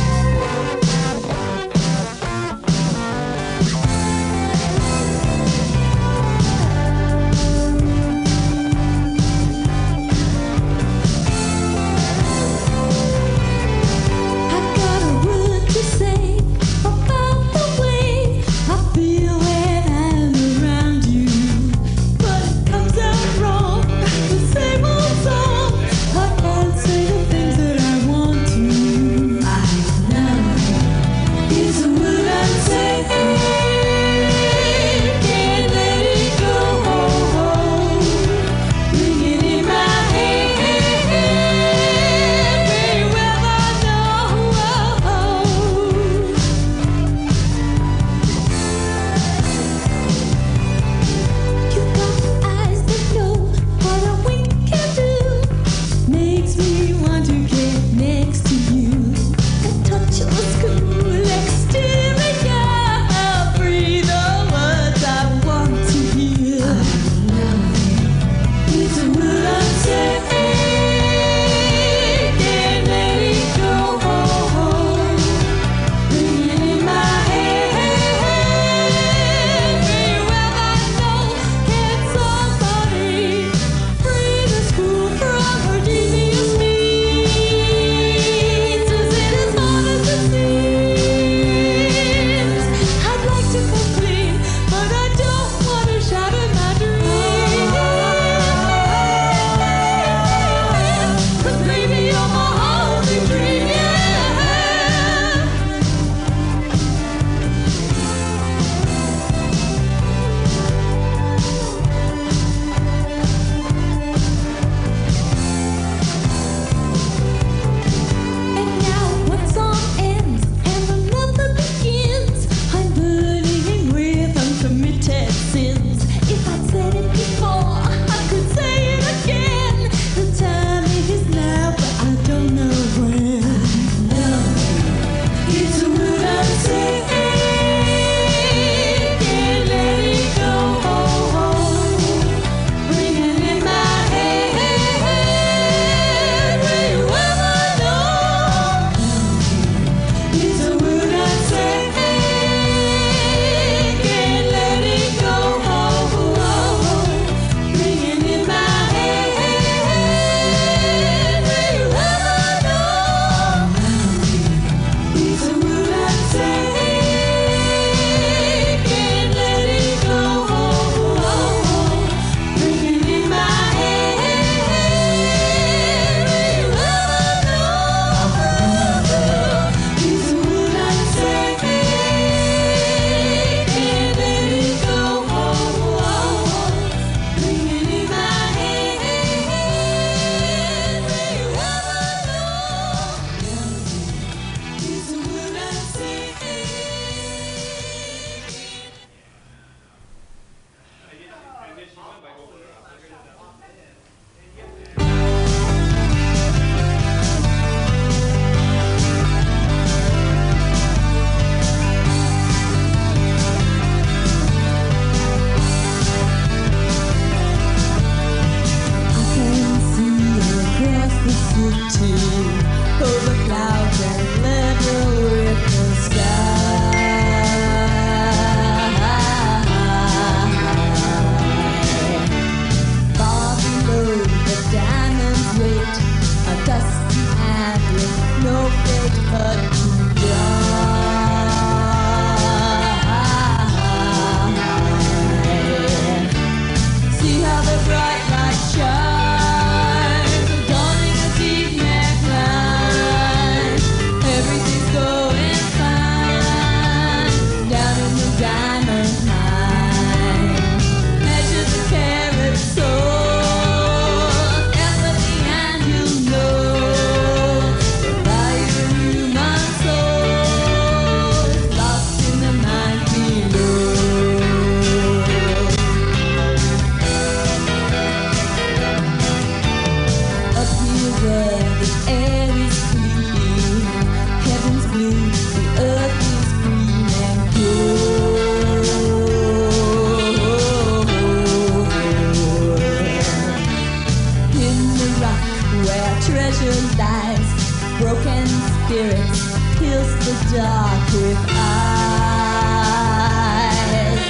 broken spirits pierce the dark with eyes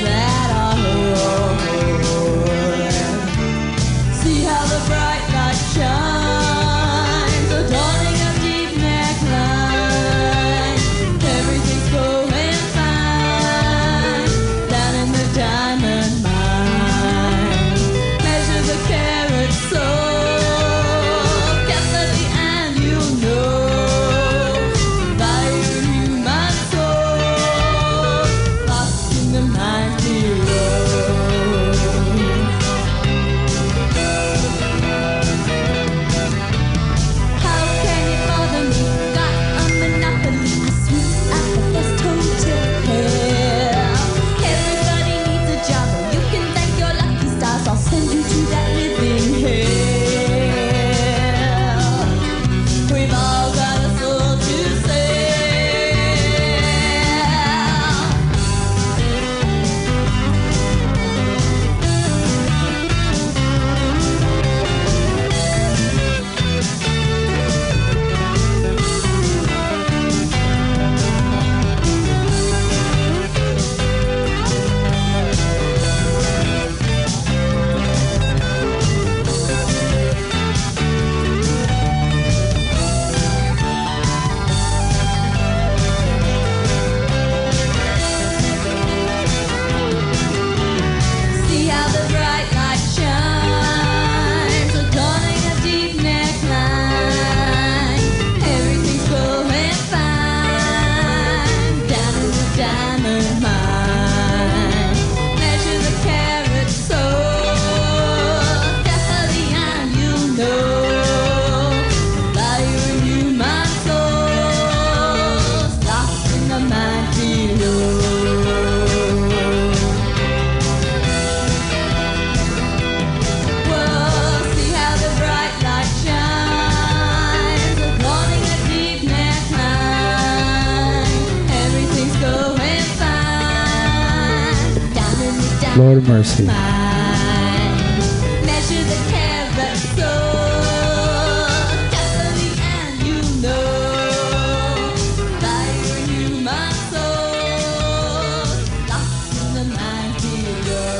that are whole. See how the bright light shines, adorning a deep neckline. Everything's going fine down in the diamond mine. Measure the carat soul carefully and you'll know value in human soul lost in the mine below. How can you bother me? Got a monopoly, a suite at the best hotel. Everybody needs a job, and you can thank your lucky stars. I'll send you to that living hell. We've all got a soul to sell. See how the bright light shines, adorning a deep neckline. Everything's going fine down in the diamond mine. Measure the carat soul carefully and you'll know value in human souls lost in the mine below. Whoa, see how the bright light shines, adorning a deep neckline. Everything's going fine down in the diamond Lord of mercy. mine. Measure the carat soul carefully and you know value in human souls lost in the mine below.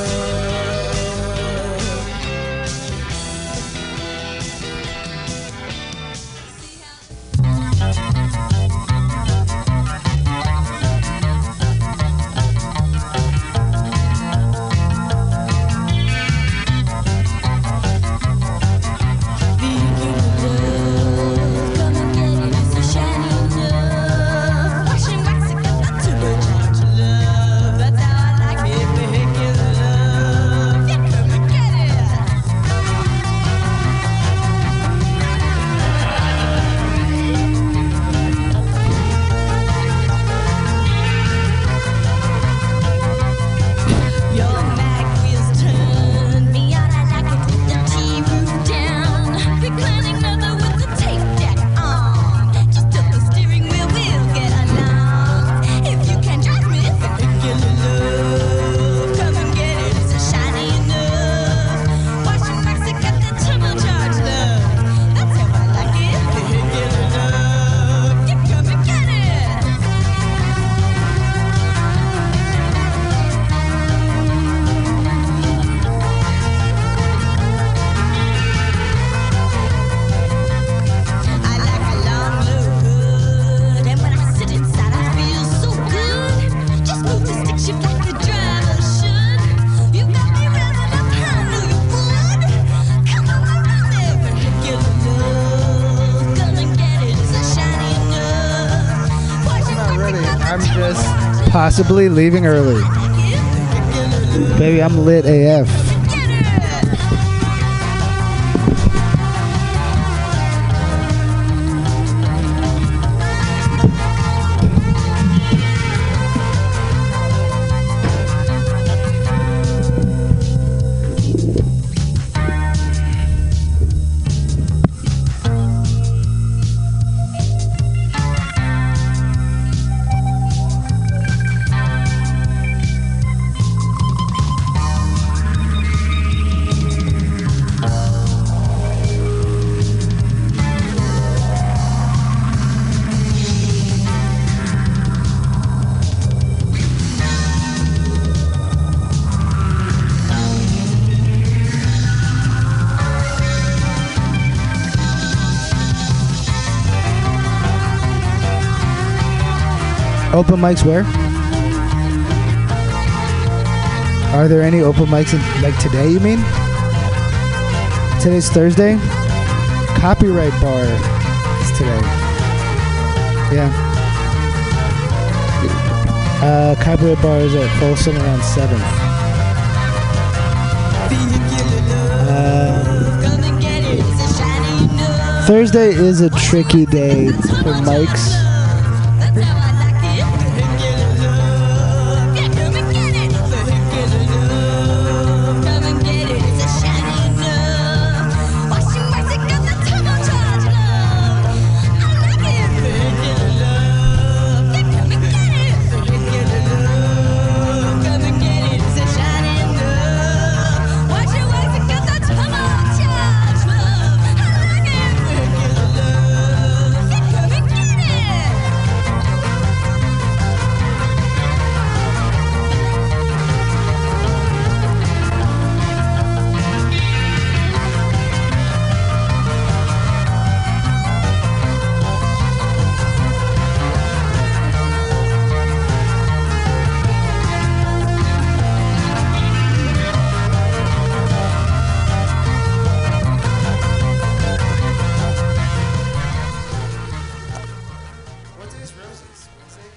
Your mag wheels turn me out. I like it with the T-roof down. Reclining leather with the tape deck on. Just tilt the steering wheel, we'll get along. If you can drive me, it's a regular love. Come and get it, it's a shiny enough. Washing Mexico got the turbocharged love. That's how I like it, regular love. You come and get it. I like a long low hood, and when I sit inside, I feel so good. Just move the stick shift like the driver should. You got me revving up, I knew you would. Come on around there, regular love. Come and get it, it's a shiny enough. I'm not ready. I'm just possibly leaving early. Baby, I'm lit AF. Open mics where? Are there any open mics like today, you mean? Today's Thursday? Copyright Bar is today. Yeah. Copyright Bar is at Folsom around 7th. Thursday is a tricky day for mics.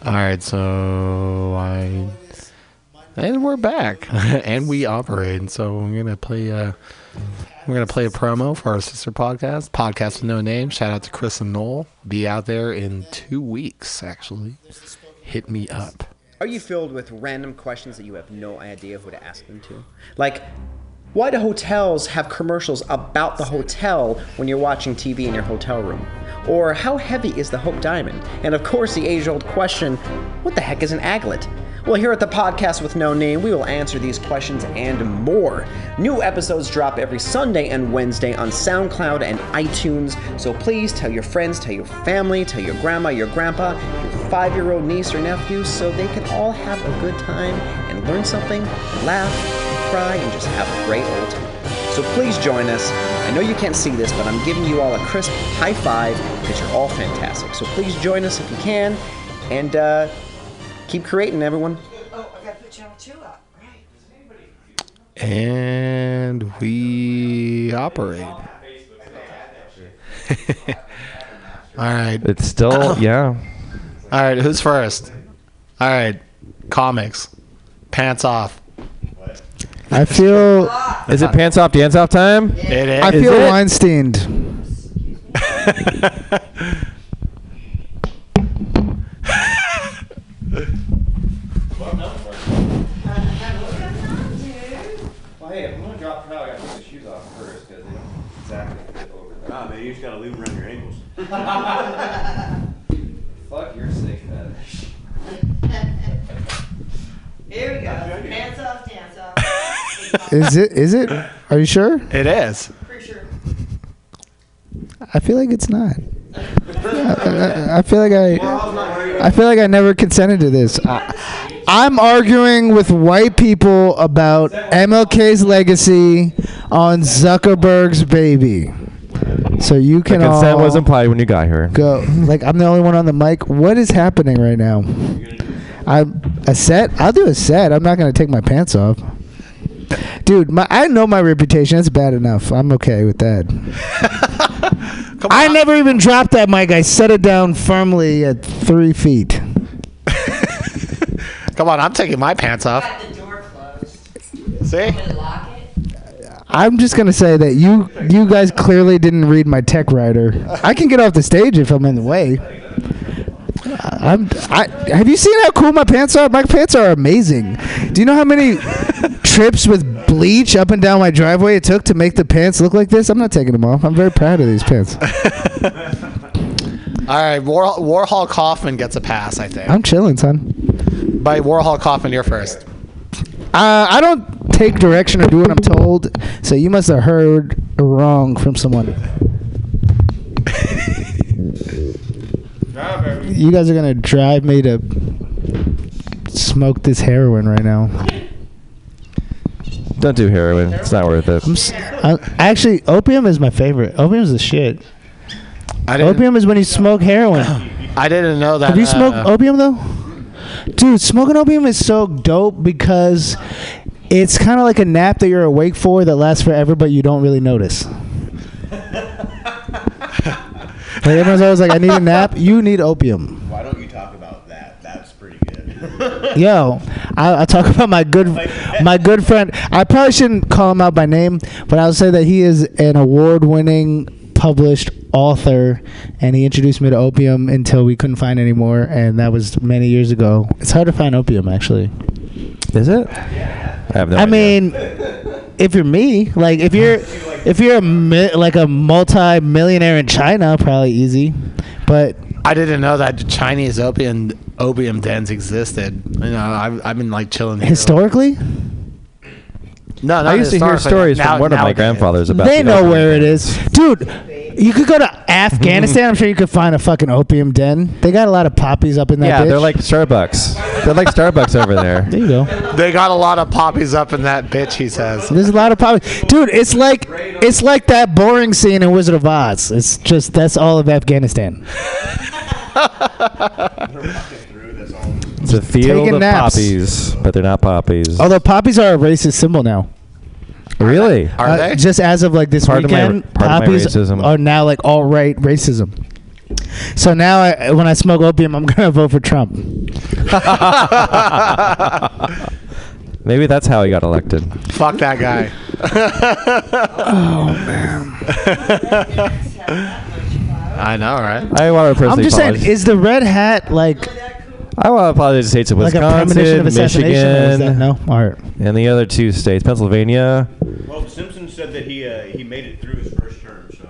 Alright, and we're back. And we operate. So we're gonna play a promo for our sister podcast with no name. Shout out to Chris and Noel. Be out there in 2 weeks, actually. Hit me up. Are you filled with random questions that you have no idea who to ask them to? Like, why do hotels have commercials about the hotel when you're watching TV in your hotel room? Or how heavy is the Hope Diamond? And of course the age-old question, what the heck is an aglet? Well, here at the podcast with no name, we will answer these questions and more. New episodes drop every Sunday and Wednesday on SoundCloud and iTunes, so please tell your friends, tell your family, tell your grandma, your grandpa, your 5-year-old niece or nephew, so they can all have a good time and learn something, laugh, cry, and just have a great old time. So please join us. I know you can't see this, but I'm giving you all a crisp high five because you're all fantastic. So please join us if you can, and keep creating, everyone. Oh, I gotta put channel 2 up. Right. And we operate. Alright. It's still, yeah. Alright, who's first? Alright, comics. Pants off. I feel. Is it pants off, dance off time? It is. I feel Weinstein. Well, hey, I'm gonna drop the I gotta take the shoes off first because they don't exactly fit over there. Nah, man, you just gotta leave them around your ankles. Fuck your sick fetish. Here we go. Pants off, dance off. Is it? Are you sure? It is. Pretty sure. I feel like it's not. I feel like I never consented to this. I'm arguing with white people about MLK's legacy on Zuckerberg's baby. So you can the consent all was implied when you got here. go. Like, I'm the only one on the mic. What is happening right now? A set? I'll do a set. I'm not going to take my pants off. Dude, I know my reputation. It's bad enough. I'm okay with that. I never even dropped that mic. I set it down firmly at 3 feet. Come on, I'm taking my pants off. Got the door closed. See? I'm gonna lock it. I'm just going to say that you guys clearly didn't read my tech writer. I can get off the stage if I'm in the way. Have you seen how cool my pants are? My pants are amazing. Do you know how many trips with bleach up and down my driveway it took to make the pants look like this? I'm not taking them off. I'm very proud of these pants. All right, Warhol Kaufman gets a pass, I think. I'm chilling, son. By Warhol Kaufman, you're first. I don't take direction or do what I'm told, so you must have heard wrong from someone. You guys are going to drive me to smoke this heroin right now. Don't do heroin. It's not worth it. Actually, opium is my favorite. Opium is the shit. Opium is when you smoke heroin. I didn't know that. Have you smoked opium, though? Dude, smoking opium is so dope because it's kind of like a nap that you're awake for that lasts forever, but you don't really notice. Like everyone's always like, I need a nap. You need opium. Why don't you talk about that? That's pretty good. Yo, I talk about my good friend. I probably shouldn't call him out by name, but I'll say that he is an award-winning published author, and he introduced me to opium until we couldn't find any more, and that was many years ago. It's hard to find opium, actually. Is it? I have no I idea. mean, if you're me, like if you're like a multi-millionaire in China, probably easy. But I didn't know that Chinese opium dens existed. You know, I've been like chilling here. historically, No, I used to hear stories from one of my grandfathers about. they the know opium where it dens. is, dude. You could go to Afghanistan. I'm sure you could find a fucking opium den. They got a lot of poppies up in that. Yeah, bitch. they're like Starbucks. They're like Starbucks over there. There you go. They got a lot of poppies up in that bitch, he says. There's a lot of poppies, dude. It's like that boring scene in Wizard of Oz. It's just that's all of Afghanistan. It's a field Taking of naps. poppies, but they're not poppies. Although poppies are a racist symbol now. Really? Are they? Just as of like this Part of my- weekend, part of my poppies racism. are now like alt-right racism. So now, when I smoke opium, I'm gonna vote for Trump. Maybe that's how he got elected. Fuck that guy. Oh man. I know, right? I want to personally I'm just saying, apologize. is the red hat like I want to apologize to states of like a premonition Wisconsin, of assassination? Or is that, Michigan, no, all right. and the other two states, Pennsylvania. Well, Simpson said that he made it through his first term, so.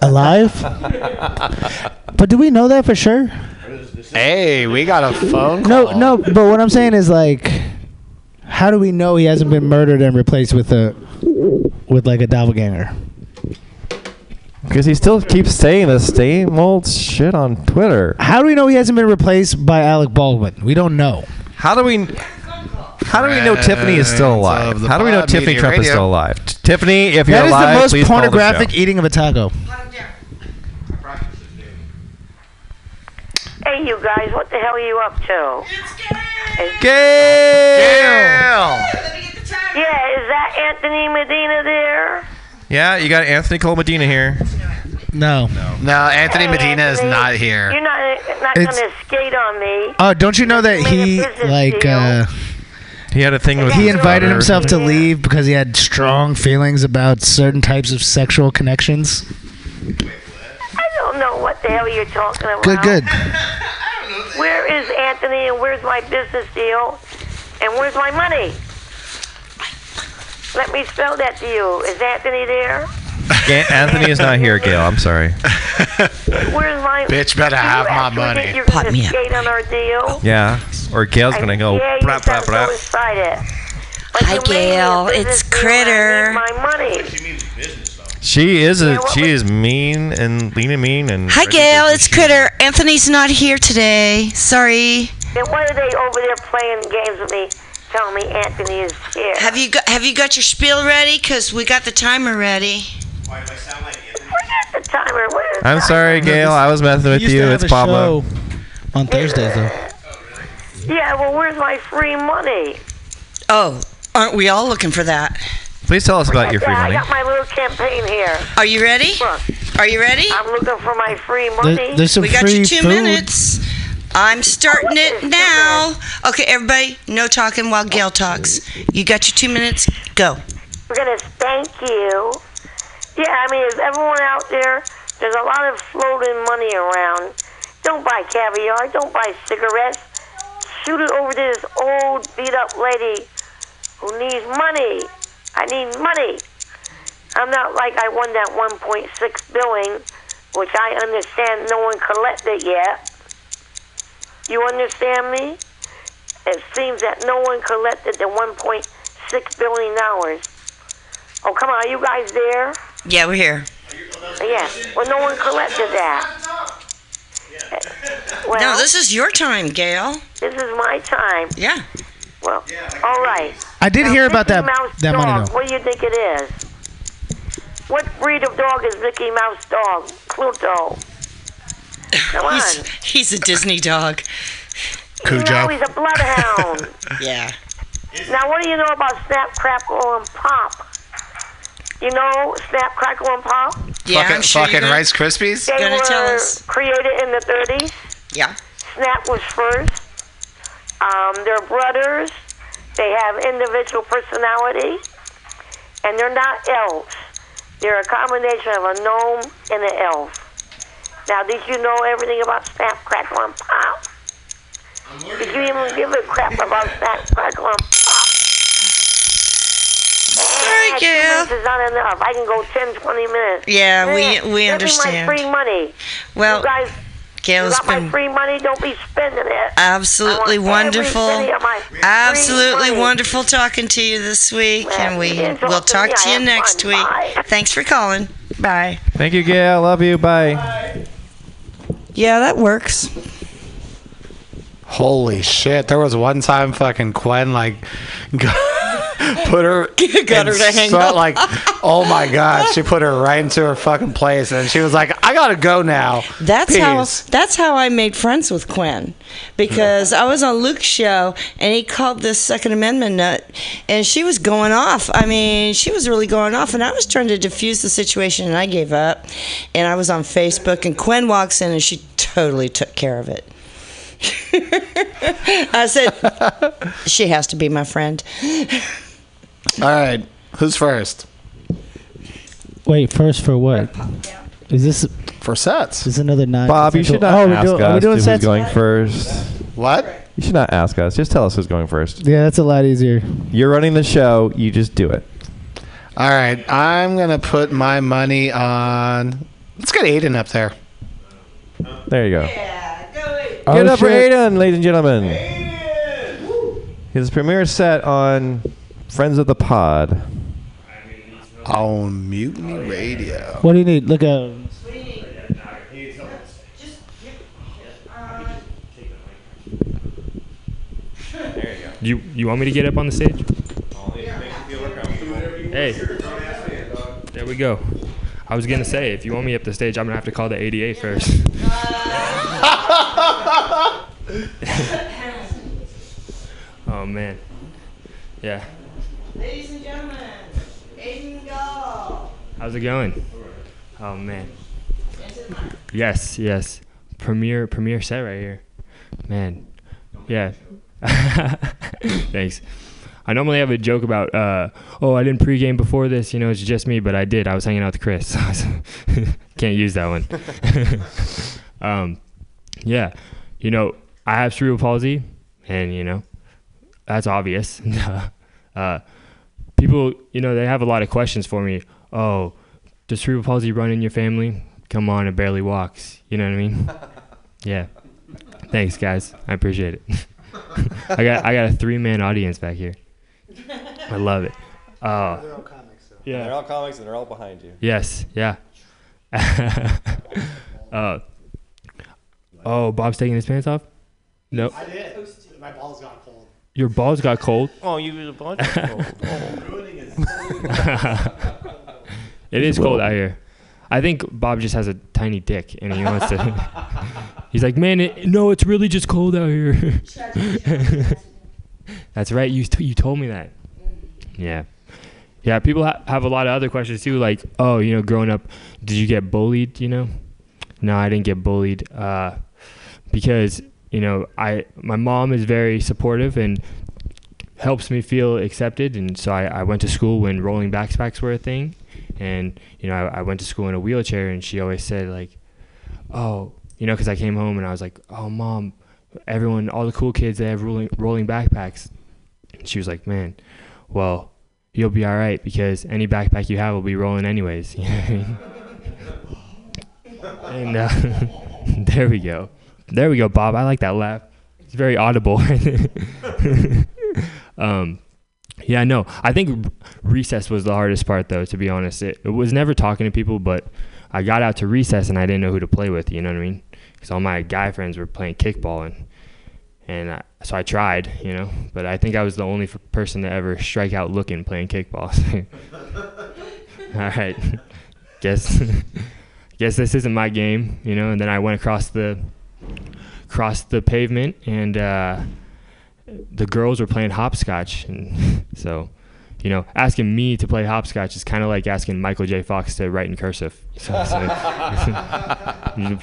Alive? But do we know that for sure? Hey, we got a phone call. No. But what I'm saying is like, how do we know he hasn't been murdered and replaced with like a doppelganger? Because he still keeps saying the same old shit on Twitter. How do we know he hasn't been replaced by Alec Baldwin? We don't know. How do we know Tiffany is still alive? of the How do we know Pod Tiffany Media Trump is Radio. still alive? Tiffany, if you're That is alive, the most please call the pornographic show. eating of a taco. Hey, you guys, what the hell are you up to? Gail! Yeah, is that Anthony Medina there? Yeah, you got Anthony Cole Medina here. No. No, Anthony Medina is not here. You're not It's- gonna skate on me. Oh, don't you know that he like He had a thing with he his invited daughter. himself to leave because he had strong feelings about certain types of sexual connections? I don't know what the hell you're talking about. Good. Where is Anthony and where's my business deal? And where's my money? Let me spell that to you. Is Anthony there? Anthony is not here, Gail. I'm sorry. Where's my... Bitch better have my money. You're going to skate on our deal? Yeah. Or Gail's going to go. Yeah, Blah, you blah, sound so blah. excited. But Hi, you made me a Gail. business It's deal and I Critter. need my money. She is mean and lean and mean and. Hi, Gail. It's Critter. Anthony's not here today. Sorry. Then why are they over there playing games with me, telling me Anthony is here? Have you got your spiel ready? Cause we got the timer ready. Where's the timer? Where's the I'm sorry, Gail. I was messing with He used you. to have It's a Pablo. show on Thursdays though. Yeah, well, where's my free money? Oh, aren't we all looking for that? Please tell us about your free Yeah, money. I got my little campaign here. Are you ready? Look, Are you ready? I'm looking for my free money. There's some We got free you 2 food. minutes. I'm starting it now. Okay, everybody, no talking while Gail talks. You got your 2 minutes. Go. We're gonna thank you. Yeah, I mean, is everyone out there? There's a lot of floating money around. Don't buy caviar. Don't buy cigarettes. Shoot it over to this old beat-up lady who needs money. I need money. I'm not like I won that 1.6 billion, which I understand no one collected yet. You understand me? It seems that no one collected the $1.6 billion. Oh, come on, are you guys there? Yeah, we're here. Yeah, well, no one collected that. Well, No, this is your time, Gail. this is my time. Yeah. Well, all right. I did Now, hear about Mickey that Mouse that money dog, though. what do you think it is? What breed of dog is Mickey Mouse dog? Pluto. Come on. He's a Disney dog. Now he's a bloodhound. Yeah. Now, what do you know about Snap, Crackle, and Pop? You know Snap, Crackle, and Pop? Yeah, fucking I'm sure you're fucking gonna- Rice Krispies? They Gonna were tell us. created in the 30s. Yeah. Snap was first. They're brothers. They have individual personality. And they're not elves. They're a combination of a gnome and an elf. Now, did you know everything about Snap, Crackle, and Pop? Did you even give a crap about Snap, Crackle, and Pop? Sorry, 2 Gail. minutes is not enough. I can go 10, 20 minutes. Yeah, we Give me understand. my free money. Well, you guys, Gail's you got my been free money. Don't be spending it. absolutely I want every wonderful. penny of my free Absolutely money. wonderful talking to you this week, and you didn't talk we'll to talk me. to I you had next fun. week. Bye. Thanks for calling. Bye. Thank you, Gail. Love you. Bye. Yeah, that works. Holy shit! There was one time fucking Gwen like put her Got her to hang up. Like, oh my god, she put her right into her fucking place, and she was like, "I gotta go now." That's how I made friends with Quinn, because I was on Luke's show and he called this Second Amendment nut, and she was going off. I mean, she was really going off, and I was trying to diffuse the situation, and I gave up. And I was on Facebook, and Quinn walks in, and she totally took care of it. I said, she has to be my friend. All right, who's first? Wait, first for what? Is this for sets? Is this another nine? Bob, you should not ask are we us doing who's sets? going first. What? You should not ask us. Just tell us who's going first. Yeah, that's a lot easier. You're running the show. You just do it. All right, I'm gonna put my money on. Let's get Aiden up there. There you go. Oh, Get up for shit. Aiden, ladies and gentlemen. His premiere set on Friends of the Pod. On Mutiny Radio. What do you need? Look at. You want me to get up on the stage? Hey, there we go. I was gonna say, if you want me up the stage, I'm gonna have to call the ADA first. Oh man, yeah. Ladies and gentlemen, Aiden Gall. How's it going? Oh man. Yes. Premiere set right here, man. Yeah. Thanks. I normally have a joke about, I didn't pregame before this, it's just me, but I did. I was hanging out with Chris. Can't use that one. Yeah, I have cerebral palsy, and, that's obvious. People, they have a lot of questions for me. Oh, does cerebral palsy run in your family? Come on, it barely walks. You know what I mean? Yeah. Thanks, guys. I appreciate it. I got a 3-man audience back here. I love it. They're all comics. Yeah. They're all comics, and they're all behind you. Yes. Yeah. Bob's taking his pants off? No. I did. My balls got cold. Your balls got cold? Oh, you balls got cold. It is cold out here. I think Bob just has a tiny dick, and he wants to. He's like, man, it's really just cold out here. That's right. You told me that. Yeah. People have a lot of other questions too, like, growing up, did you get bullied? No, I didn't get bullied, because my mom is very supportive and helps me feel accepted, and so I went to school when rolling backpacks were a thing. And, I went to school in a wheelchair, and she always said, like, because I came home and I was like, oh, Mom, all the cool kids, they have rolling backpacks. And she was like, man, well, you'll be all right because any backpack you have will be rolling anyways. You know what I mean? And there we go. There we go, Bob. I like that laugh. It's very audible. Yeah, no. I think recess was the hardest part, though, to be honest. It was never talking to people, but I got out to recess and I didn't know who to play with, you know what I mean? Because all my guy friends were playing kickball, so I tried, but I think I was the only person to ever strike out looking playing kickball. All right. Guess this isn't my game, and then I went across the crossed the pavement, and the girls were playing hopscotch, and so, you know, asking me to play hopscotch is kind of like asking Michael J. Fox to write in cursive. So,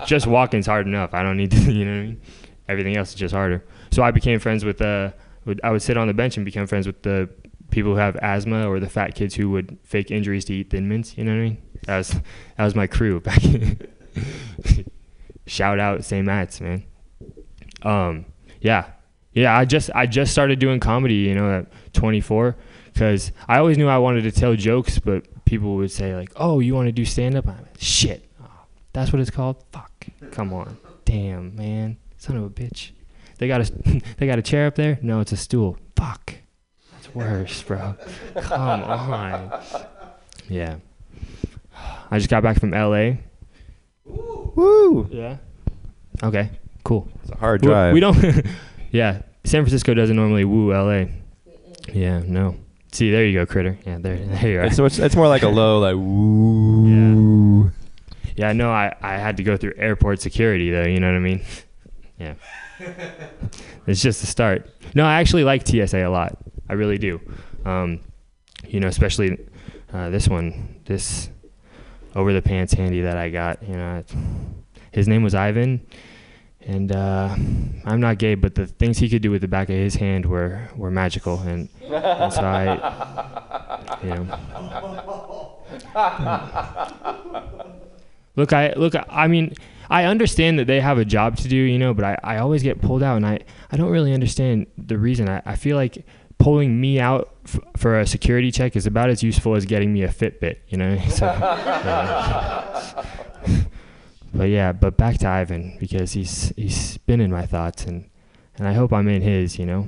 just walking's hard enough. I don't need to, you know what I mean? Everything else is just harder. So I became friends with I would sit on the bench and become friends with the people who have asthma, or the fat kids who would fake injuries to eat Thin Mints. You know what I mean? That was my crew back. Shout out St. Matt's, man. Yeah. I just started doing comedy, you know, at 24, because I always knew I wanted to tell jokes, but people would say like, "Oh, you want to do stand up?" I'm like, "Shit, that's what it's called." Fuck, come on, damn man, son of a bitch. They got a chair up there? No, it's a stool. Fuck, that's worse, bro. Come on. Yeah. I just got back from LA. Woo! Yeah. Okay, cool. It's a hard drive. We don't. Yeah, San Francisco doesn't normally woo LA. Yeah, no. See, there you go, Critter. Yeah, there you are. It's more like a low, like woo. Yeah, no, I had to go through airport security though. You know what I mean? Yeah. It's just the start. No, I actually like TSA a lot. I really do. You know, especially this over the pants handy that I got. You know, his name was Ivan. And I'm not gay, but the things he could do with the back of his hand were magical, and so I, you know. I mean, I understand that they have a job to do, you know, but I always get pulled out, and I don't really understand the reason. I feel like pulling me out for a security check is about as useful as getting me a Fitbit, you know. So, but back to Ivan, because he's been in my thoughts, and I hope I'm in his, you know.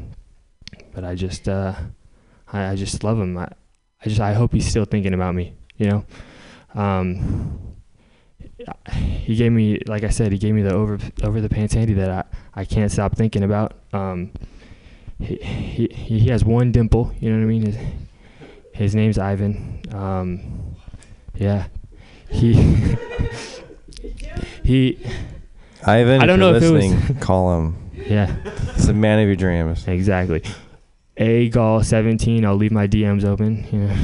But I just love him. I hope he's still thinking about me, you know. He gave me, like I said, the over the pants handy that I can't stop thinking about. He has one dimple, you know what I mean. His name's Ivan. Yeah, Ivan, I don't know if it was call him. Yeah, it's the man of your dreams. Exactly. Gall17. I'll leave my DMs open. Yeah.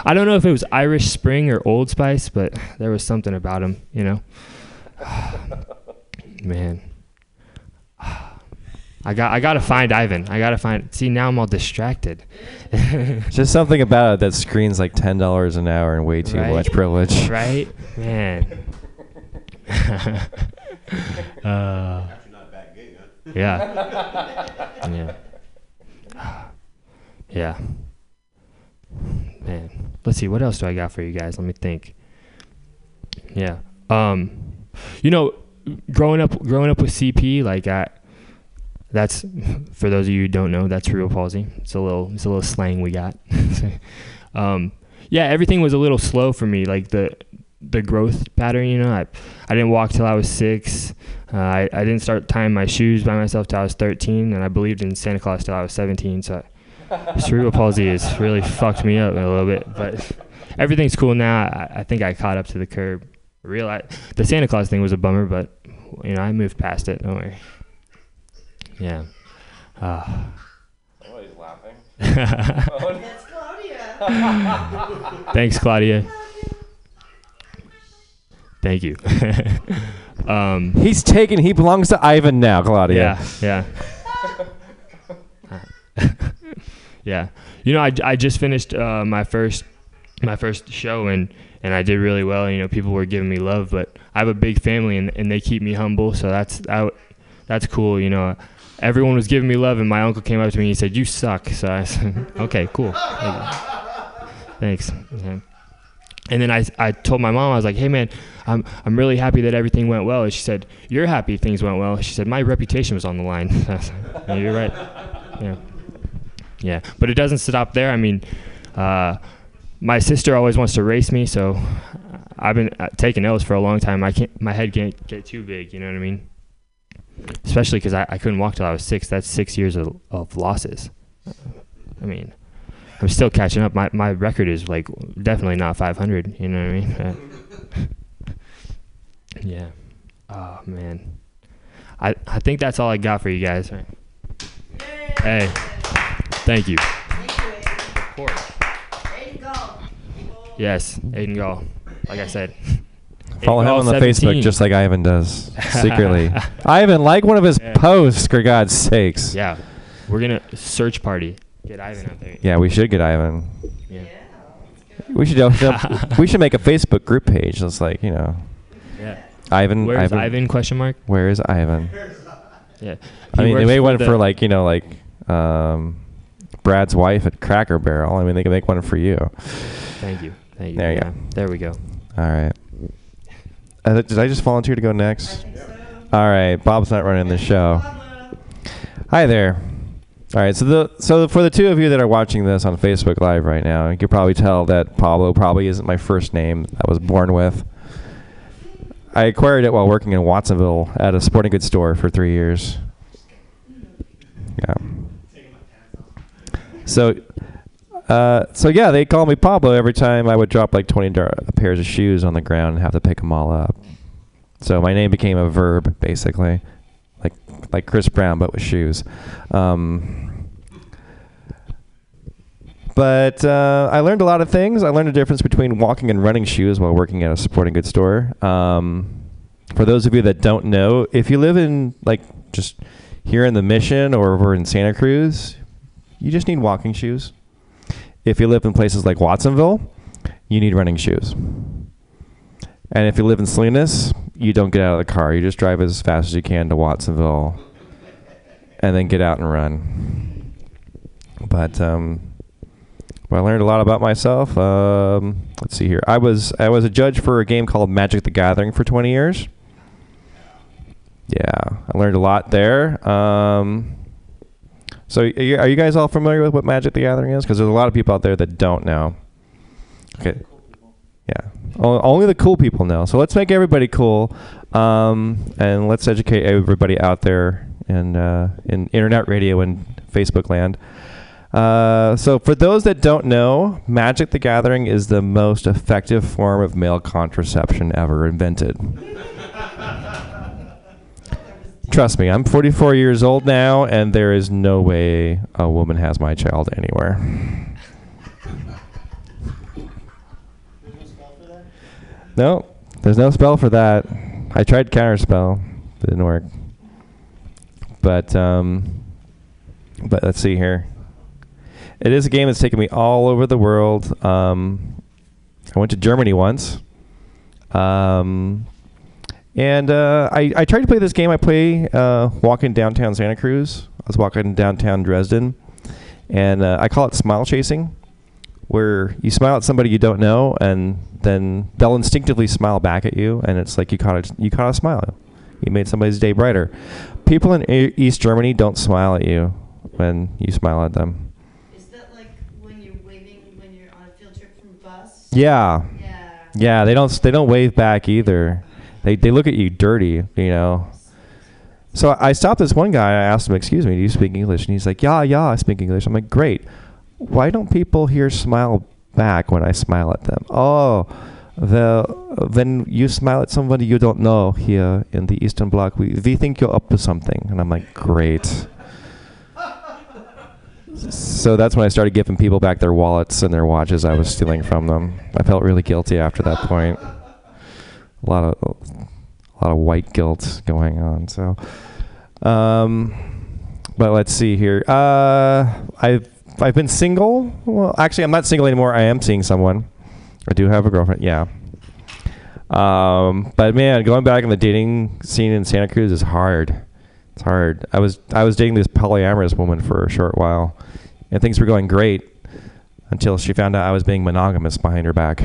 I don't know if it was Irish Spring or Old Spice, but there was something about him, you know. Man, I got to find Ivan. See, now I'm all distracted. Just something about it that screens like $10 an hour and way too much privilege. Right, man. Yeah. Yeah. Man. Let's see, what else do I got for you guys? Let me think. Yeah. You know, growing up with CP, like that's, for those of you who don't know, that's cerebral palsy. It's a little slang we got. Yeah, everything was a little slow for me, like the growth pattern, you know. I didn't walk till I was 6. I didn't start tying my shoes by myself till I was 13, and I believed in Santa Claus till I was 17. So cerebral palsy has really fucked me up a little bit, but everything's cool now. I think I caught up to the curb. The Santa Claus thing was a bummer, but you know, I moved past it. Don't worry. Yeah. He's laughing. That's Claudia. Thanks, Claudia. Thank you. He belongs to Ivan now, Claudia. Yeah. Yeah. You know, I just finished my first show, and I did really well. You know, people were giving me love, but I have a big family, and they keep me humble, so that's cool. You know, everyone was giving me love, and my uncle came up to me and he said, "You suck." So I said, "Okay, cool. Thanks." Yeah. And then I told my mom, I was like, "Hey man, I'm really happy that everything went well." And she said, "You're happy things went well." She said, "My reputation was on the line." I was like, "Yeah, you're right." Yeah. But it doesn't stop there. I mean, my sister always wants to race me, so I've been taking L's for a long time. My head can't get too big. You know what I mean? Especially because I couldn't walk till I was 6. That's 6 years of losses. I mean, I'm still catching up. My record is like definitely not 500. You know what I mean? Yeah. Oh man. I think that's all I got for you guys. Right? Hey, thank you. Of course. Yes, Aiden Gall. Like I said. Follow him on the 17. Facebook just like Ivan does, secretly. Ivan, like one of his posts, for God's sakes. Yeah. We're going to search party. Get Ivan out there. Yeah, we should get Ivan. Yeah. We should we should make a Facebook group page that's like, you know. Yeah. Ivan. Where's Ivan? Question mark. Where is Ivan? Yeah. I mean, they made one for like, you know, like Brad's wife at Cracker Barrel. I mean, they can make one for you. Thank you. Thank you. There you go. There we go. All right. Did I just volunteer to go next? All right. Bob's not running the show. Hi there. All right. So for the two of you that are watching this on Facebook Live right now, you can probably tell that Pablo probably isn't my first name I was born with. I acquired it while working in Watsonville at a sporting goods store for 3 years. Yeah. So yeah, they call me Pablo every time I would drop like 20 pairs of shoes on the ground and have to pick them all up. So my name became a verb, basically, like Chris Brown, but with shoes. But I learned a lot of things. I learned the difference between walking and running shoes while working at a sporting goods store. For those of you that don't know, if you live in like just here in the Mission or over in Santa Cruz, you just need walking shoes. If you live in places like Watsonville, you need running shoes. And if you live in Salinas, you don't get out of the car. You just drive as fast as you can to Watsonville and then get out and run. But I learned a lot about myself. Let's see here. I was a judge for a game called Magic the Gathering for 20 years. Yeah, I learned a lot there. So are you guys all familiar with what Magic the Gathering is? Because there's a lot of people out there that don't know. Okay. Yeah. Only the cool people know. So let's make everybody cool, and let's educate everybody out there in internet radio and Facebook land. So for those that don't know, Magic the Gathering is the most effective form of male contraception ever invented. Trust me, I'm 44 years old now, and there is no way a woman has my child anywhere. No, there's no spell for that. I tried counterspell, it didn't work. But let's see here. It is a game that's taken me all over the world. I went to Germany once. And I tried to play this game. I play walking downtown Santa Cruz. I was walking downtown Dresden. And I call it smile chasing, where you smile at somebody you don't know, and then they'll instinctively smile back at you. And it's like you caught a smile. You made somebody's day brighter. People in East Germany don't smile at you when you smile at them. Is that like when you're waving when you're on a field trip from a bus? Yeah. Yeah, they don't wave back either. They look at you dirty, you know. So I stopped this one guy. I asked him, "Excuse me, do you speak English?" And he's like, "Yeah, I speak English." I'm like, "Great. Why don't people here smile back when I smile at them?" "Oh, when you smile at somebody you don't know here in the Eastern Bloc, we think you're up to something." And I'm like, "Great." So that's when I started giving people back their wallets and their watches I was stealing from them. I felt really guilty after that point. A lot of white guilt going on. So, but let's see here. I've been single. Well, actually, I'm not single anymore. I am seeing someone. I do have a girlfriend. Yeah. But man, going back in the dating scene in Santa Cruz is hard. It's hard. I was dating this polyamorous woman for a short while, and things were going great until she found out I was being monogamous behind her back.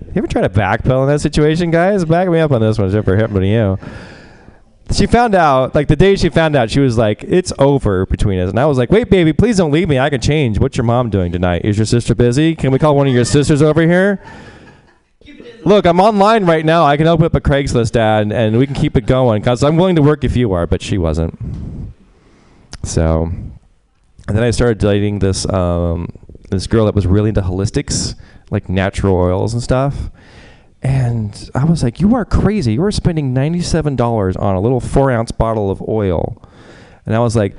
You ever try to backpedal in that situation, guys? Back me up on this one, except for happening to you. She found out, like the day she found out, she was like, "It's over between us." And I was like, "Wait, baby, please don't leave me. I can change. What's your mom doing tonight? Is your sister busy? Can we call one of your sisters over here? Look, I'm online right now. I can open up a Craigslist ad and we can keep it going because I'm willing to work if you are," but she wasn't. So, and then I started dating this girl that was really into holistics, like natural oils and stuff. And I was like, you are crazy. You are spending $97 on a little 4-ounce bottle of oil. And I was like,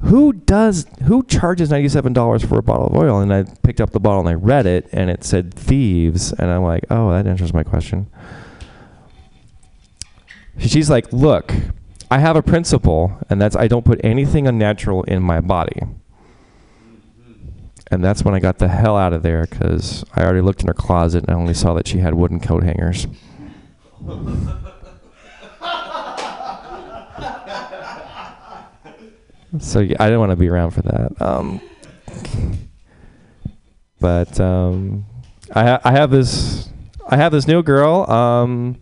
who charges $97 for a bottle of oil? And I picked up the bottle and I read it, and it said thieves. And I'm like, oh, that answers my question. She's like, look, I have a principle, and that's I don't put anything unnatural in my body. And that's when I got the hell out of there, because I already looked in her closet and I only saw that she had wooden coat hangers. So yeah, I didn't want to be around for that. But I have this new girl.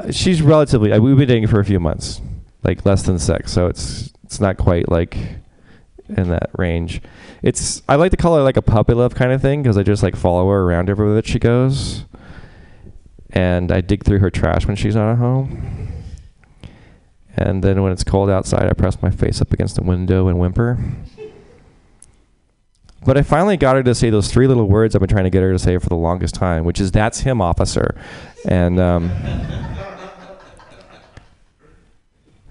She's relatively. We've been dating for a few months, like less than 6. So it's not quite like in that range. I like to call her like a puppy love kind of thing, because I just like follow her around everywhere that she goes, and I dig through her trash when she's not at home. And then when it's cold outside, I press my face up against the window and whimper. But I finally got her to say those 3 little words I've been trying to get her to say for the longest time, which is, "That's him, officer." And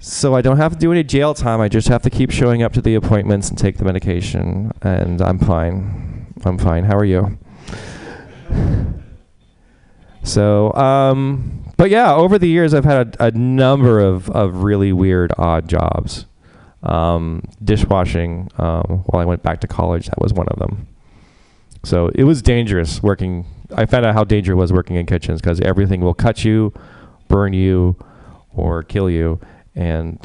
so I don't have to do any jail time. I just have to keep showing up to the appointments and take the medication. And I'm fine. I'm fine. How are you? So, but yeah, over the years, I've had a number of really weird, odd jobs. Dishwashing, while I went back to college, that was one of them. So it was dangerous working. I found out how dangerous it was working in kitchens, because everything will cut you, burn you, or kill you. And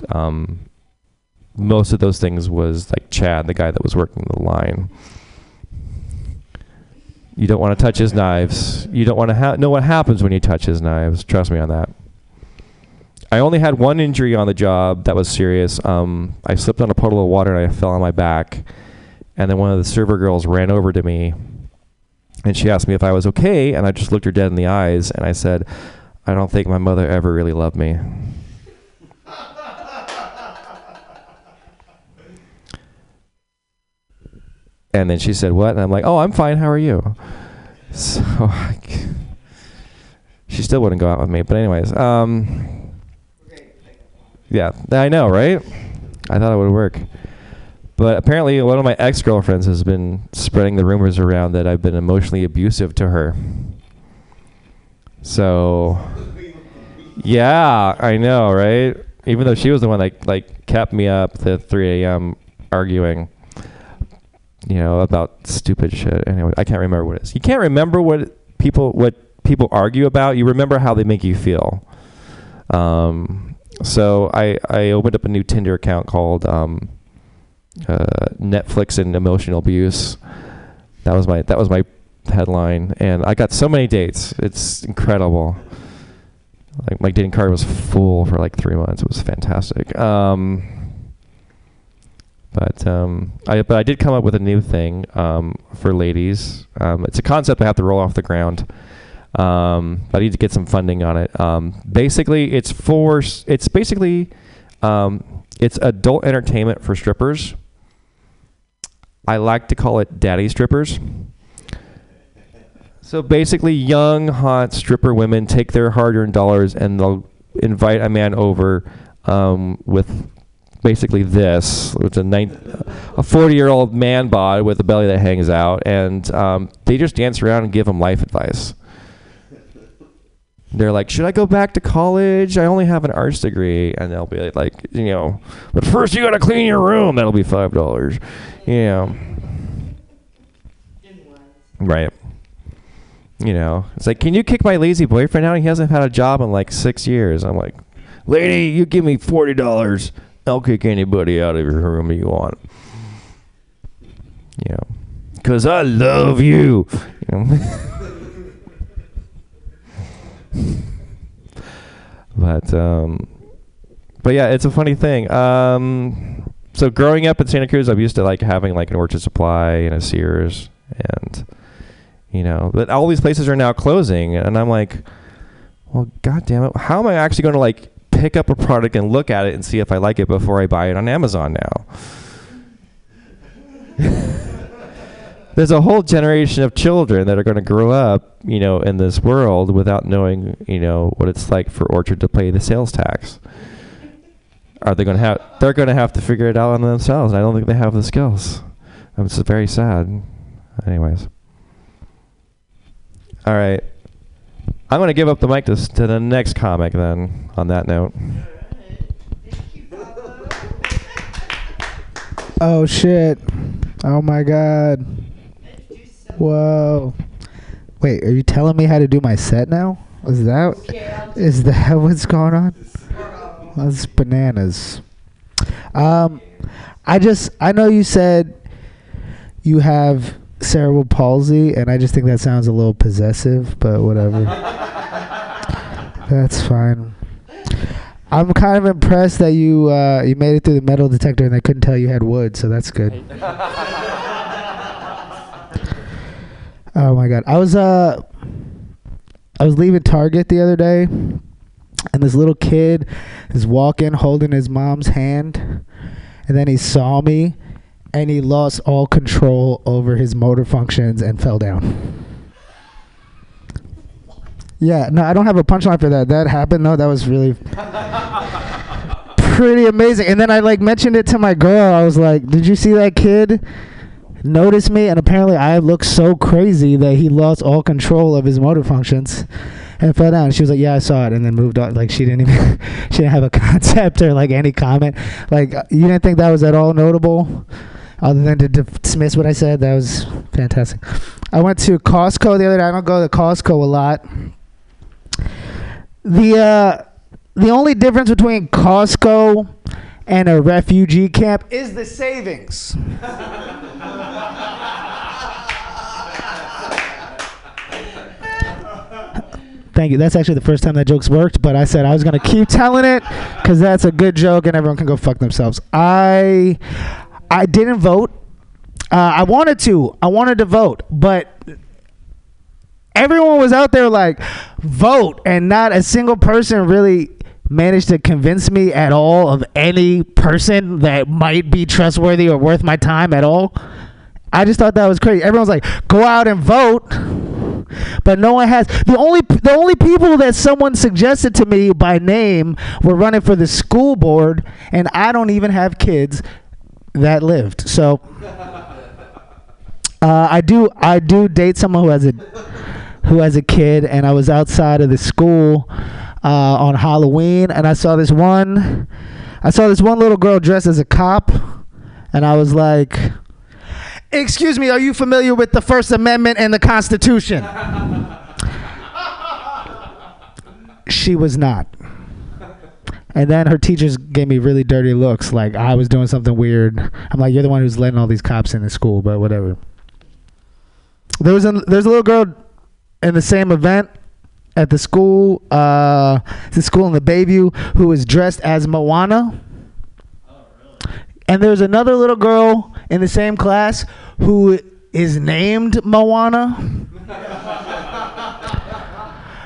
most of those things was like Chad, the guy that was working the line. You don't want to touch his knives. You don't want to know what happens when you touch his knives. Trust me on that. I only had one injury on the job that was serious. I slipped on a puddle of water and I fell on my back. And then one of the server girls ran over to me, and she asked me if I was okay. And I just looked her dead in the eyes, and I said, "I don't think my mother ever really loved me." And then she said, "What?" And I'm like, "Oh, I'm fine. How are you?" So she still wouldn't go out with me. But anyways, yeah, I know, right? I thought it would work. But apparently one of my ex-girlfriends has been spreading the rumors around that I've been emotionally abusive to her. So, yeah, I know, right? Even though she was the one that like kept me up at 3 a.m. arguing. About stupid shit. Anyway, I can't remember what it is. You can't remember what people argue about. You remember how they make you feel. So I opened up a new Tinder account called Netflix and Emotional Abuse. That was my headline, and I got so many dates. It's incredible. Like, my dating card was full for like 3 months. It was fantastic. But I did come up with a new thing for ladies. It's a concept I have to roll off the ground. I need to get some funding on it. Basically, it's adult entertainment for strippers. I like to call it daddy strippers. So basically, young, hot stripper women take their hard-earned dollars and they'll invite a man over with basically this. It's a 40-year-old man bod with a belly that hangs out, and they just dance around and give him life advice. They're like, "Should I go back to college? I only have an arts degree." And they'll be like, "But first you got to clean your room. That'll be $5. Right. It's like, "Can you kick my lazy boyfriend out? He hasn't had a job in like 6 years." I'm like, "Lady, you give me $40. I'll kick anybody out of your room you want. Because I love you." But yeah, it's a funny thing. So growing up in Santa Cruz, I'm used to like having like an Orchard Supply and a Sears, and but all these places are now closing, and I'm like, well, God damn it, how am I actually going to like pick up a product and look at it and see if I like it before I buy it on Amazon now? there's a whole generation of children that are going to grow up, in this world without knowing, what it's like for Orchard to pay the sales tax. Are they going to have? They're going to have to figure it out on themselves. I don't think they have the skills. It's very sad. Anyways. All right. I'm going to give up the mic to the next comic then, on that note. Oh, shit. Oh, my God. Whoa. Wait, are you telling me how to do my set now? Is that what's going on? That's bananas. I know you said you have cerebral palsy, and I just think that sounds a little possessive, but whatever. That's fine. I'm kind of impressed that you made it through the metal detector and they couldn't tell you had wood, so that's good. Oh my God. I was leaving Target the other day, and this little kid is walking holding his mom's hand, and then he saw me and he lost all control over his motor functions and fell down. Yeah, no, I don't have a punchline for that. That happened though. That was really pretty amazing. And then I mentioned it to my girl. I was like, "Did you see that kid notice me?" And apparently I looked so crazy that he lost all control of his motor functions and fell down. She was like, "Yeah, I saw it," and then moved on. She didn't have a concept or any comment. You didn't think that was at all notable, other than to dismiss what I said. That was fantastic. I went to Costco the other day. I don't go to Costco a lot. The only difference between Costco and a refugee camp is the savings. Thank you. That's actually the first time that joke's worked, but I said I was going to keep telling it because that's a good joke and everyone can go fuck themselves. I didn't vote. I wanted to vote, but everyone was out there vote, and not a single person really managed to convince me at all of any person that might be trustworthy or worth my time at all. I just thought that was crazy. Everyone's like, go out and vote, but no one has. The only people that someone suggested to me by name were running for the school board, and I don't even have kids that lived. So I do date someone who has a kid, and I was outside of the school on Halloween, and I saw this one little girl dressed as a cop, and I was like, "Excuse me, are you familiar with the First Amendment and the Constitution?" She was not. And then her teachers gave me really dirty looks, like I was doing something weird. I'm like, "You're the one who's letting all these cops in the school," but whatever. There's a little girl in the same event at the school in the Bayview, who was dressed as Moana. And there's another little girl in the same class who is named Moana.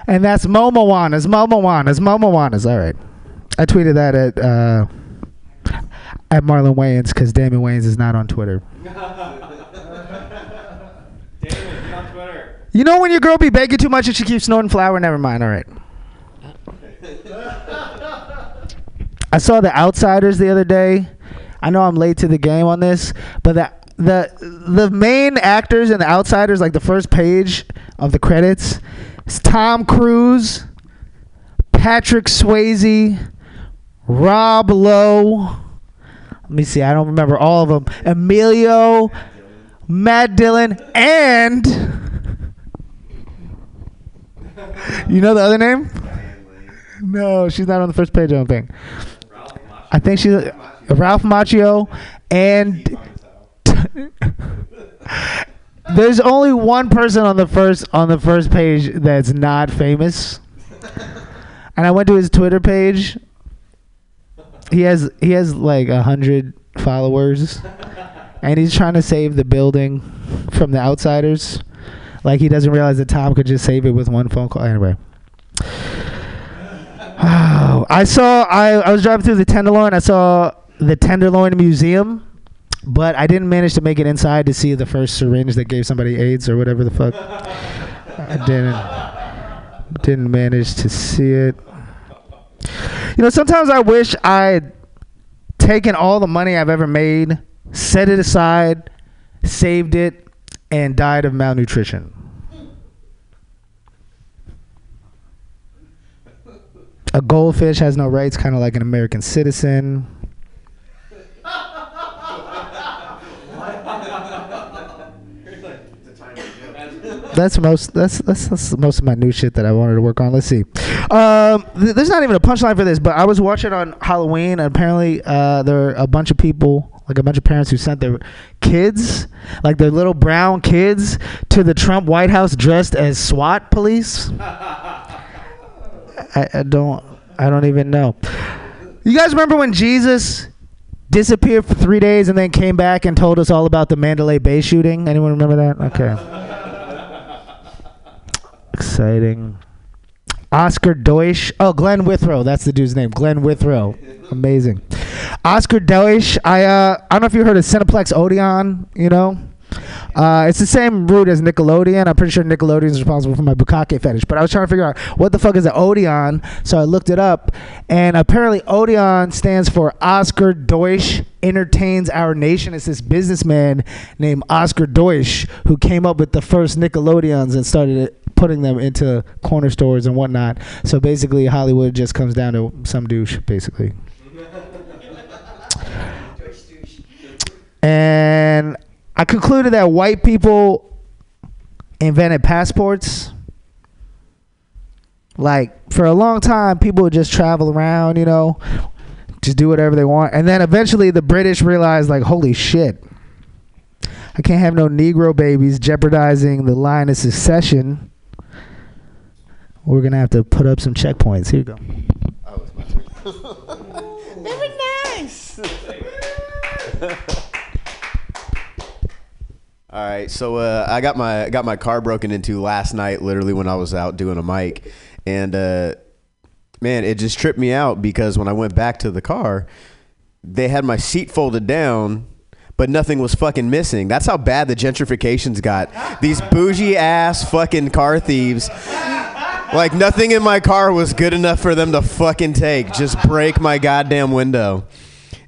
And that's Mo Moanas. All right. I tweeted that at Marlon Wayans because Damon Wayans is not on Twitter. You know when your girl be begging too much and she keeps snorting flour? Never mind. All right. I saw The Outsiders the other day. I know I'm late to the game on this, but the main actors in The Outsiders, the first page of the credits, is Tom Cruise, Patrick Swayze, Rob Lowe. Let me see. I don't remember all of them. Emilio, Matt Dillon, and you know the other name? No, she's not on the first page, I don't think. I think she's Ralph Macchio, and there's only one person on the first page that's not famous. And I went to his Twitter page. He has 100 followers, and he's trying to save the building from The Outsiders. He doesn't realize that Tom could just save it with one phone call. Anyway. I was driving through the Tenderloin. I saw the Tenderloin Museum but I didn't manage to make it inside to see the first syringe that gave somebody AIDS or whatever the fuck. I didn't manage to see it. You know, sometimes I wish I'd taken all the money I've ever made, set it aside, saved it, and died of malnutrition. A goldfish has no rights, kind of like an American citizen. That's most of my new shit that I wanted to work on. Let's see. There's not even a punchline for this, but I was watching on Halloween, and apparently there are a bunch of people, like a bunch of parents who sent their kids, like their little brown kids, to the Trump White House dressed as SWAT police. I don't even know. You guys remember when Jesus disappeared for 3 days and then came back and told us all about the Mandalay Bay shooting? Anyone remember that? Okay. Exciting. Oscar Deutsch. Oh, Glenn Withrow. That's the dude's name. Glenn Withrow. Amazing. Oscar Deutsch. I don't know if you heard of Cineplex Odeon, you know? It's the same route as Nickelodeon. I'm pretty sure Nickelodeon is responsible for my bukkake fetish. But I was trying to figure out what the fuck is an Odeon, so I looked it up. And apparently Odeon stands for Oscar Deutsch Entertains Our Nation. It's this businessman named Oscar Deutsch who came up with the first Nickelodeons and started putting them into corner stores and whatnot. So basically Hollywood just comes down to some douche, basically. And I concluded that white people invented passports. Like, for a long time, people would just travel around, you know, just do whatever they want. And then eventually the British realized, like, holy shit, I can't have no Negro babies jeopardizing the line of succession. We're going to have to put up some checkpoints. Here you go. Oh, it's my turn. Very nice. All right, so I got my car broken into last night, literally when I was out doing a mic, and man, it just tripped me out because when I went back to the car, they had my seat folded down, but nothing was fucking missing. That's how bad the gentrifications got. These bougie ass fucking car thieves. Like, nothing in my car was good enough for them to fucking take. Just break my goddamn window.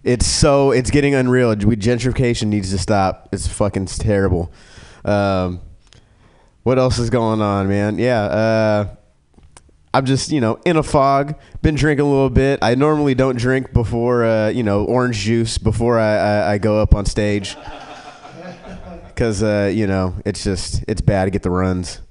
It's getting unreal. Gentrification needs to stop. It's fucking terrible. What else is going on, man? Yeah, I'm just, in a fog. Been drinking a little bit. I normally don't drink before, orange juice before I go up on stage. Because, it's bad to get the runs.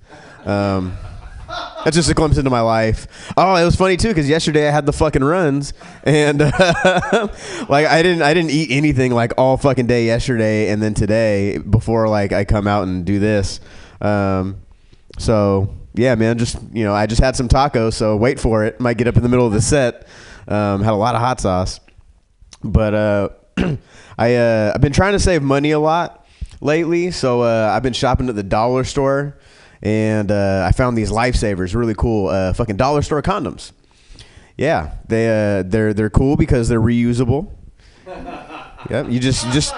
That's just a glimpse into my life. Oh, it was funny too because yesterday I had the fucking runs, and like I didn't eat anything like all fucking day yesterday, and then today before like I come out and do this. So yeah, man, just I just had some tacos, so wait for it. Might get up in the middle of the set. Had a lot of hot sauce, but I've been trying to save money a lot lately, so I've been shopping at the dollar store. And I found these lifesavers, really cool, fucking dollar store condoms. Yeah, they're cool because they're reusable. Yep, you just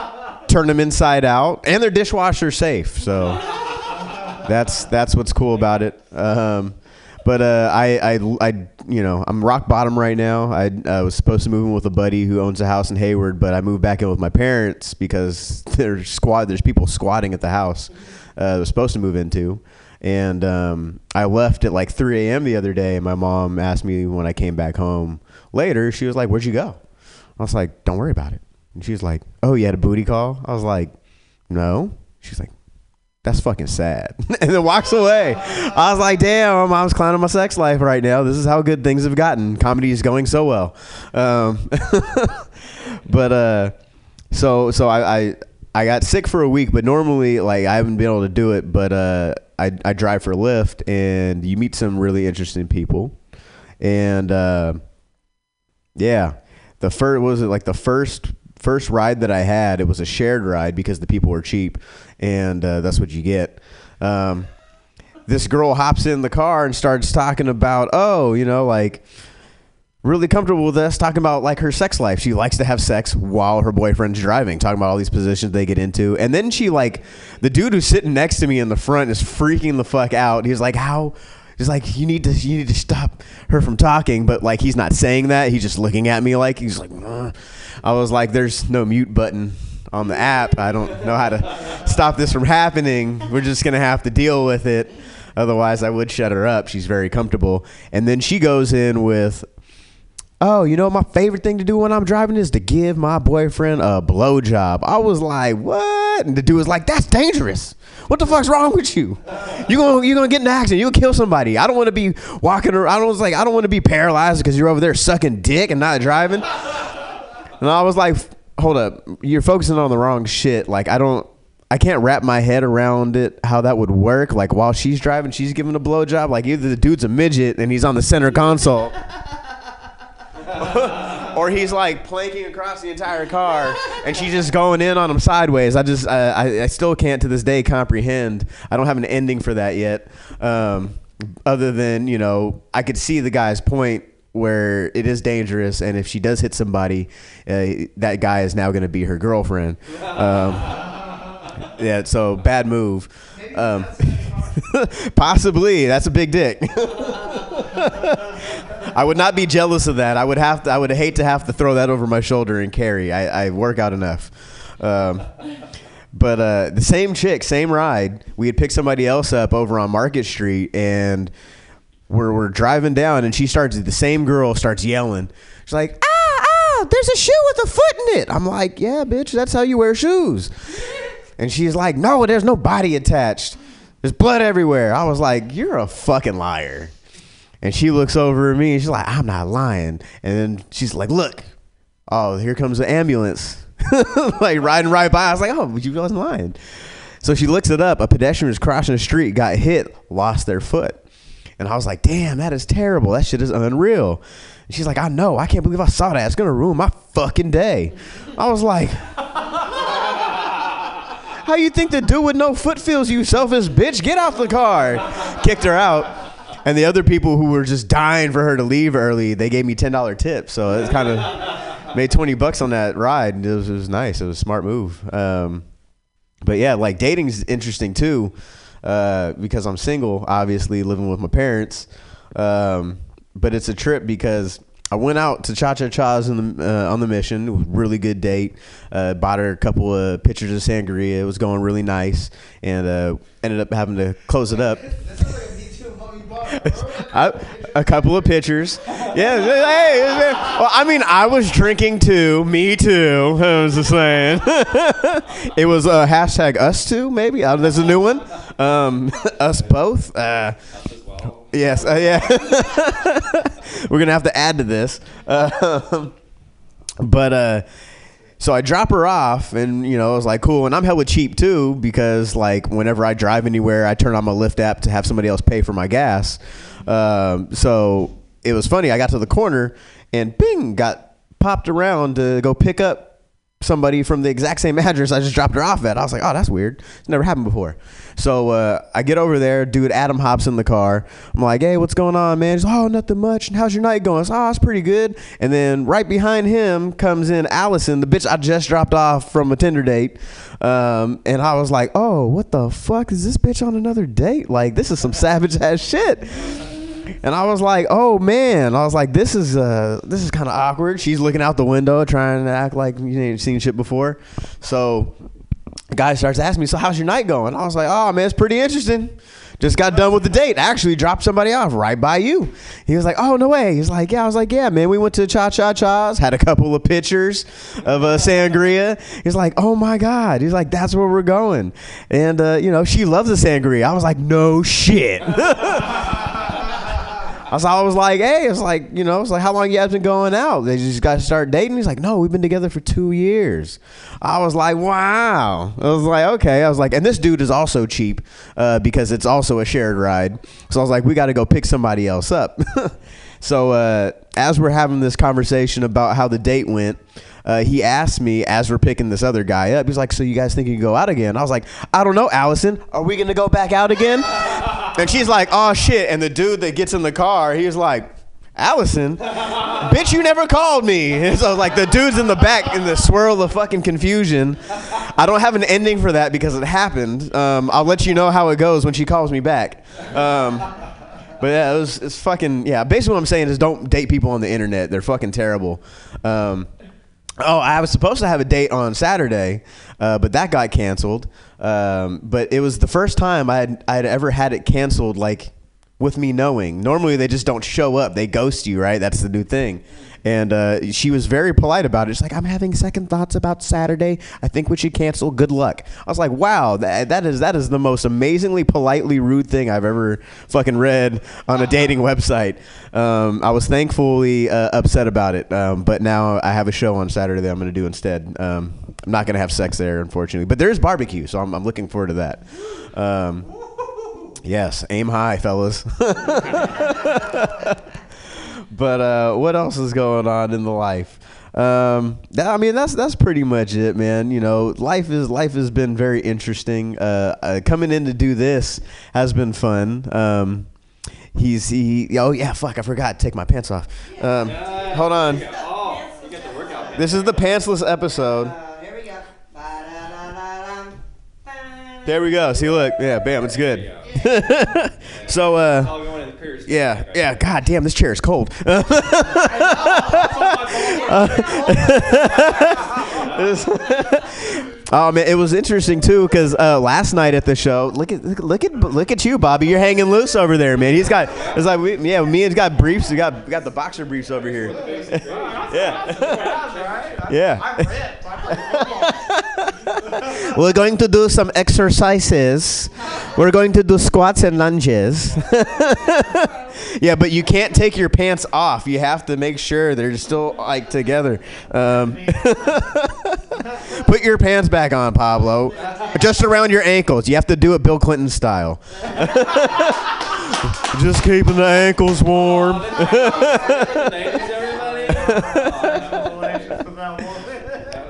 turn them inside out, and they're dishwasher safe. So that's what's cool about it. But I'm rock bottom right now. I was supposed to move in with a buddy who owns a house in Hayward, but I moved back in with my parents because there's people squatting at the house I was supposed to move into. And I left at like 3 a.m. the other day, and my mom asked me when I came back home later, she was like, "Where'd you go?" I was like, "Don't worry about it." And she was like, "Oh, you had a booty call?" I was like, "No." She's like, "That's fucking sad." And then walks away. I was like, damn, my mom's clowning my sex life right now. This is how good things have gotten. Comedy is going so well. But so I got sick for a week, but normally like I haven't been able to do it, but I drive for Lyft, and you meet some really interesting people. And yeah, the first ride that I had, it was a shared ride because the people were cheap, and that's what you get. This girl hops in the car and starts talking about, like really comfortable with us talking about like her sex life. She likes to have sex while her boyfriend's driving, talking about all these positions they get into. And then she like, the dude who's sitting next to me in the front is freaking the fuck out. He's like, he's like, you need to stop her from talking. But like, he's not saying that. He's just looking at me like, he's like, ugh. I was like, there's no mute button on the app. I don't know how to stop this from happening. We're just going to have to deal with it. Otherwise, I would shut her up. She's very comfortable. And then she goes in with, oh, you know, my favorite thing to do when I'm driving is to give my boyfriend a blowjob. I was like, what? And the dude was like, that's dangerous. What the fuck's wrong with you? You're gonna get in an accident. You'll kill somebody. I don't want to be walking around. I don't want to be paralyzed because you're over there sucking dick and not driving. And I was like, hold up. You're focusing on the wrong shit. Like, I can't wrap my head around it, how that would work. Like, while she's driving, she's giving a blowjob. Like, either the dude's a midget and he's on the center console. Or he's like planking across the entire car and she's just going in on him sideways. I still can't to this day comprehend. I don't have an ending for that yet. Other than, you know, I could see the guy's point where it is dangerous, and if she does hit somebody, that guy is now going to be her girlfriend. Yeah, so bad move. Possibly, that's a big dick. I would not be jealous of that. I would hate to have to throw that over my shoulder and carry. I work out enough. But the same chick, same ride. We had picked somebody else up over on Market Street, and we're driving down, and the same girl starts yelling. She's like, there's a shoe with a foot in it. I'm like, yeah, bitch, that's how you wear shoes. And she's like, no, there's no body attached. There's blood everywhere. I was like, you're a fucking liar. And she looks over at me and she's like, I'm not lying. And then she's like, look, oh, here comes the ambulance. Like riding right by. I was like, oh, you wasn't lying. So she looks it up. A pedestrian was crossing the street, got hit, lost their foot. And I was like, damn, that is terrible. That shit is unreal. And she's like, I know. I can't believe I saw that. It's going to ruin my fucking day. I was like, how you think the dude with no foot feels, you selfish bitch? Get out the car. Kicked her out. And the other people who were just dying for her to leave early, they gave me $10 tip. So it kind of made $20 on that ride. It was nice. It was a smart move. But yeah, like dating's interesting too, because I'm single, obviously living with my parents. But it's a trip because I went out to Cha-Cha-Cha's on the Mission. It was a really good date. Bought her a couple of pitchers of sangria. It was going really nice, and ended up having to close it up. A couple of pitchers. Yeah. Hey, well, I mean, I was drinking too. Me too. I was just saying. It was hashtag us two, maybe. There's a new one. Us both. Yes. Yeah. We're gonna have to add to this. But so I drop her off, and you know, I was like, cool. And I'm hella cheap too, because like whenever I drive anywhere, I turn on my Lyft app to have somebody else pay for my gas. So it was funny. I got to the corner, and bing, got popped around to go pick up somebody from the exact same address I just dropped her off at. I was like, oh, that's weird. It's never happened before. So I get over there. Dude, Adam hops in the car. I'm like, hey, what's going on, man? He's like, oh, nothing much. And how's your night going? I said, oh, it's pretty good. And then right behind him comes in Allison, the bitch I just dropped off from a Tinder date. And I was like, oh, what the fuck? Is this bitch on another date? Like, this is some savage ass shit. And I was like, oh man, I was like, this is kind of awkward. She's looking out the window trying to act like you ain't seen shit before. So the guy starts asking me, so how's your night going? I was like, oh man, it's pretty interesting. Just got done with the date. Actually dropped somebody off right by you. He was like, oh, no way. He's like, yeah. I was like, yeah, man, we went to Cha-Cha-Cha's, had a couple of pictures of sangria. He's like, oh my God. He's like, that's where we're going. And, you know, she loves the sangria. I was like, no shit. I was like, hey, it's like, you know, it's like, how long you guys been going out? They just got to start dating. He's like, no, we've been together for 2 years. I was like, wow. I was like, okay. I was like, and this dude is also cheap because it's also a shared ride. So I was like, we got to go pick somebody else up. So as we're having this conversation about how the date went, he asked me as we're picking this other guy up, he's like, so you guys think you can go out again? I was like, I don't know, Allison. Are we going to go back out again? And she's like, oh, shit. And the dude that gets in the car, he was like, Allison, bitch, you never called me. And so like the dude's in the back in the swirl of fucking confusion. I don't have an ending for that because it happened. I'll let you know how it goes when she calls me back. But yeah, it's fucking, yeah. Basically what I'm saying is don't date people on the internet. They're fucking terrible. I was supposed to have a date on Saturday, but that got canceled. But it was the first time I'd ever had it canceled, like, with me knowing. Normally they just don't show up. They ghost you, right? That's the new thing. And she was very polite about it. She's like, I'm having second thoughts about Saturday. I think we should cancel. Good luck. I was like, wow, that is the most amazingly politely rude thing I've ever fucking read on a dating website. I was thankfully upset about it. But now I have a show on Saturday that I'm going to do instead. I'm not going to have sex there, unfortunately. But there is barbecue, so I'm looking forward to that. Yes, aim high, fellas. But what else is going on in the life? I mean, that's pretty much it, man. You know, life has been very interesting. Coming in to do this has been fun. Oh yeah, fuck, I forgot to take my pants off. Hold on. This is the pantsless episode. There we go. See, look. Yeah, bam, it's good. So, yeah. God damn, this chair is cold. Oh man, it was interesting too because last night at the show, look at you, Bobby. You're hanging loose over there, man. It's like me and got briefs. We got the boxer briefs over here. Yeah. We're going to do some exercises. We're going to do squats and lunges. Yeah, but you can't take your pants off. You have to make sure they're still like together. Put your pants back on, Pablo. Just around your ankles. You have to do it Bill Clinton style. Just keeping the ankles warm.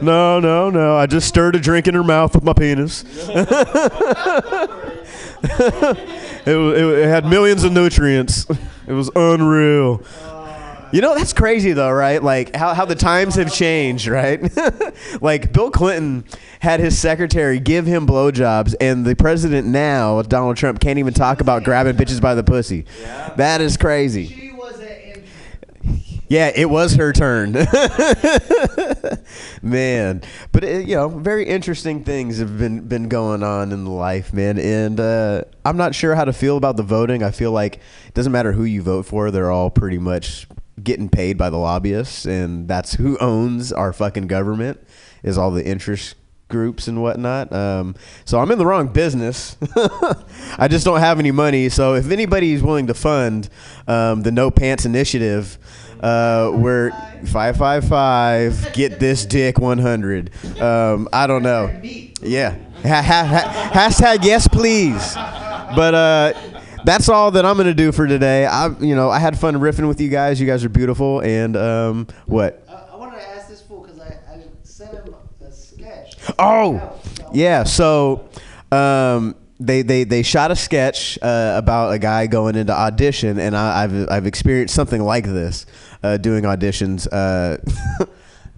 No. I just stirred a drink in her mouth with my penis. It had millions of nutrients. It was unreal. You know, that's crazy though, right? Like how the times have changed, right? Like Bill Clinton had his secretary give him blowjobs, and the president now, Donald Trump, can't even talk about grabbing bitches by the pussy. Yeah. That is crazy. Yeah, it was her turn. Man. But, very interesting things have been going on in the life, man. And I'm not sure how to feel about the voting. I feel like it doesn't matter who you vote for. They're all pretty much getting paid by the lobbyists. And that's who owns our fucking government, is all the interest groups and whatnot. So I'm in the wrong business. I just don't have any money. So if anybody's willing to fund the No Pants Initiative, we're 555 get this dick 100. I don't know. Yeah. Hashtag yes please. But that's all that I'm gonna do for today. I had fun riffing with you guys. You guys are beautiful. And what? I wanted to ask this fool because I sent him a sketch. Oh, yeah. So they shot a sketch about a guy going into audition, and I've experienced something like this doing auditions.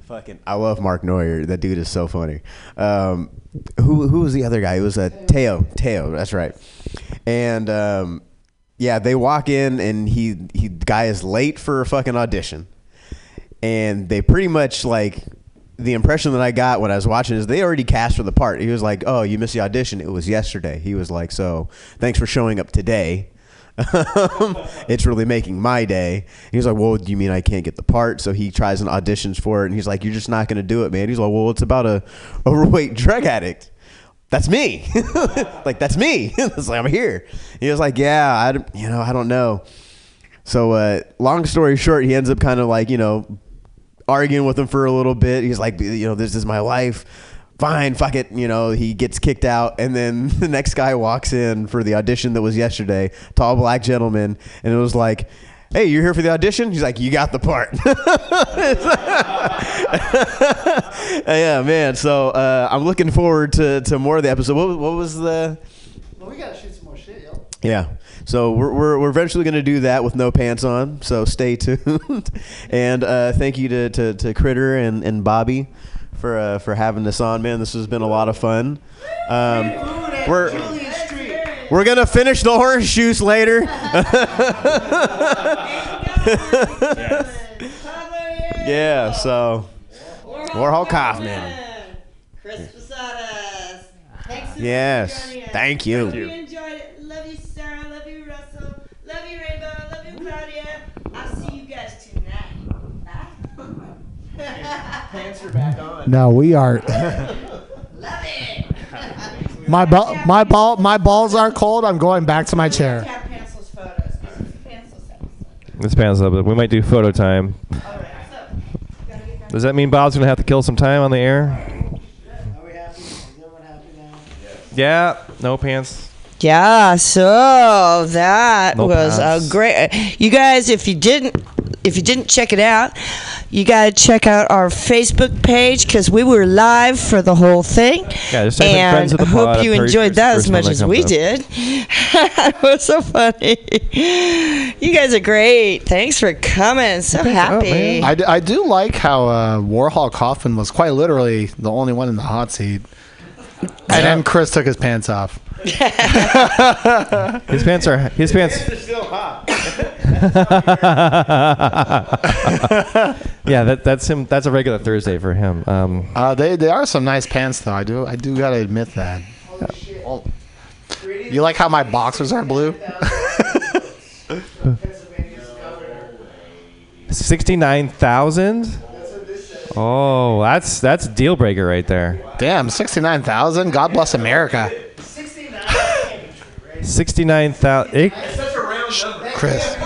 Fucking, I love Mark Neuer. That dude is so funny. Who was the other guy? It was Teo. That's right. And yeah, they walk in, and he guy is late for a fucking audition, and they pretty much like. The impression that I got when I was watching is they already cast for the part. He was like, oh, you missed the audition. It was yesterday. He was like, so thanks for showing up today. It's really making my day. He was like, well, do you mean I can't get the part? So he tries and auditions for it. And he's like, you're just not going to do it, man. He's like, well, it's about a overweight drug addict. That's me. Like, that's me. It's like, I'm here. He was like, yeah, I don't know. So long story short, he ends up kind of like, arguing with him for a little bit. He's like, this is my life. Fine, fuck it. He gets kicked out. And then the next guy walks in for the audition that was yesterday, tall black gentleman. And it was like, hey, you're here for the audition? He's like, you got the part. Yeah, man. So I'm looking forward to more of the episode. What was the... Well, we got to shoot some more shit, yo. Yeah. So we're eventually going to do that with no pants on. So stay tuned. And thank you to Critter and Bobby for having this on, man. This has been a lot of fun. We're gonna finish the horseshoes later. Yeah. So Warhol Kaufman. Chris Posadas. Thanks so Yes. much for joining us. Thank you. Hope you enjoyed it. Love you, Sarah. Love you, Russell. Love you, Rainbow. Love you, Claudia. I'll see you guys tonight. Pants are back on. No, we are. Love it. My balls are cold. I'm going back to my chair. Tap Pantsless photos. This is Pantsless episode. This panel's up. We might do photo time. Does that mean Bob's gonna have to kill some time on the air? Yeah. No pants. Yeah, so that No was pass. a great. You guys, if you didn't check it out, you gotta check out our Facebook page because we were live for the whole thing. Yeah, just type in and Friends of the I hope Pod. you Very enjoyed that as first much one as that we comes up. did. It was so funny. You guys are great. Thanks for coming. So happy. I do like how Warhol Kaufman was quite literally the only one in the hot seat. And then Chris took his pants off. His pants are still hot. Yeah, that's him. That's a regular Thursday for him. They are some nice pants though. I do gotta admit that. You like how my boxers are blue? 69,000. Oh, that's a deal breaker right there. Damn, 69,000. God bless America. 69,000. Chris.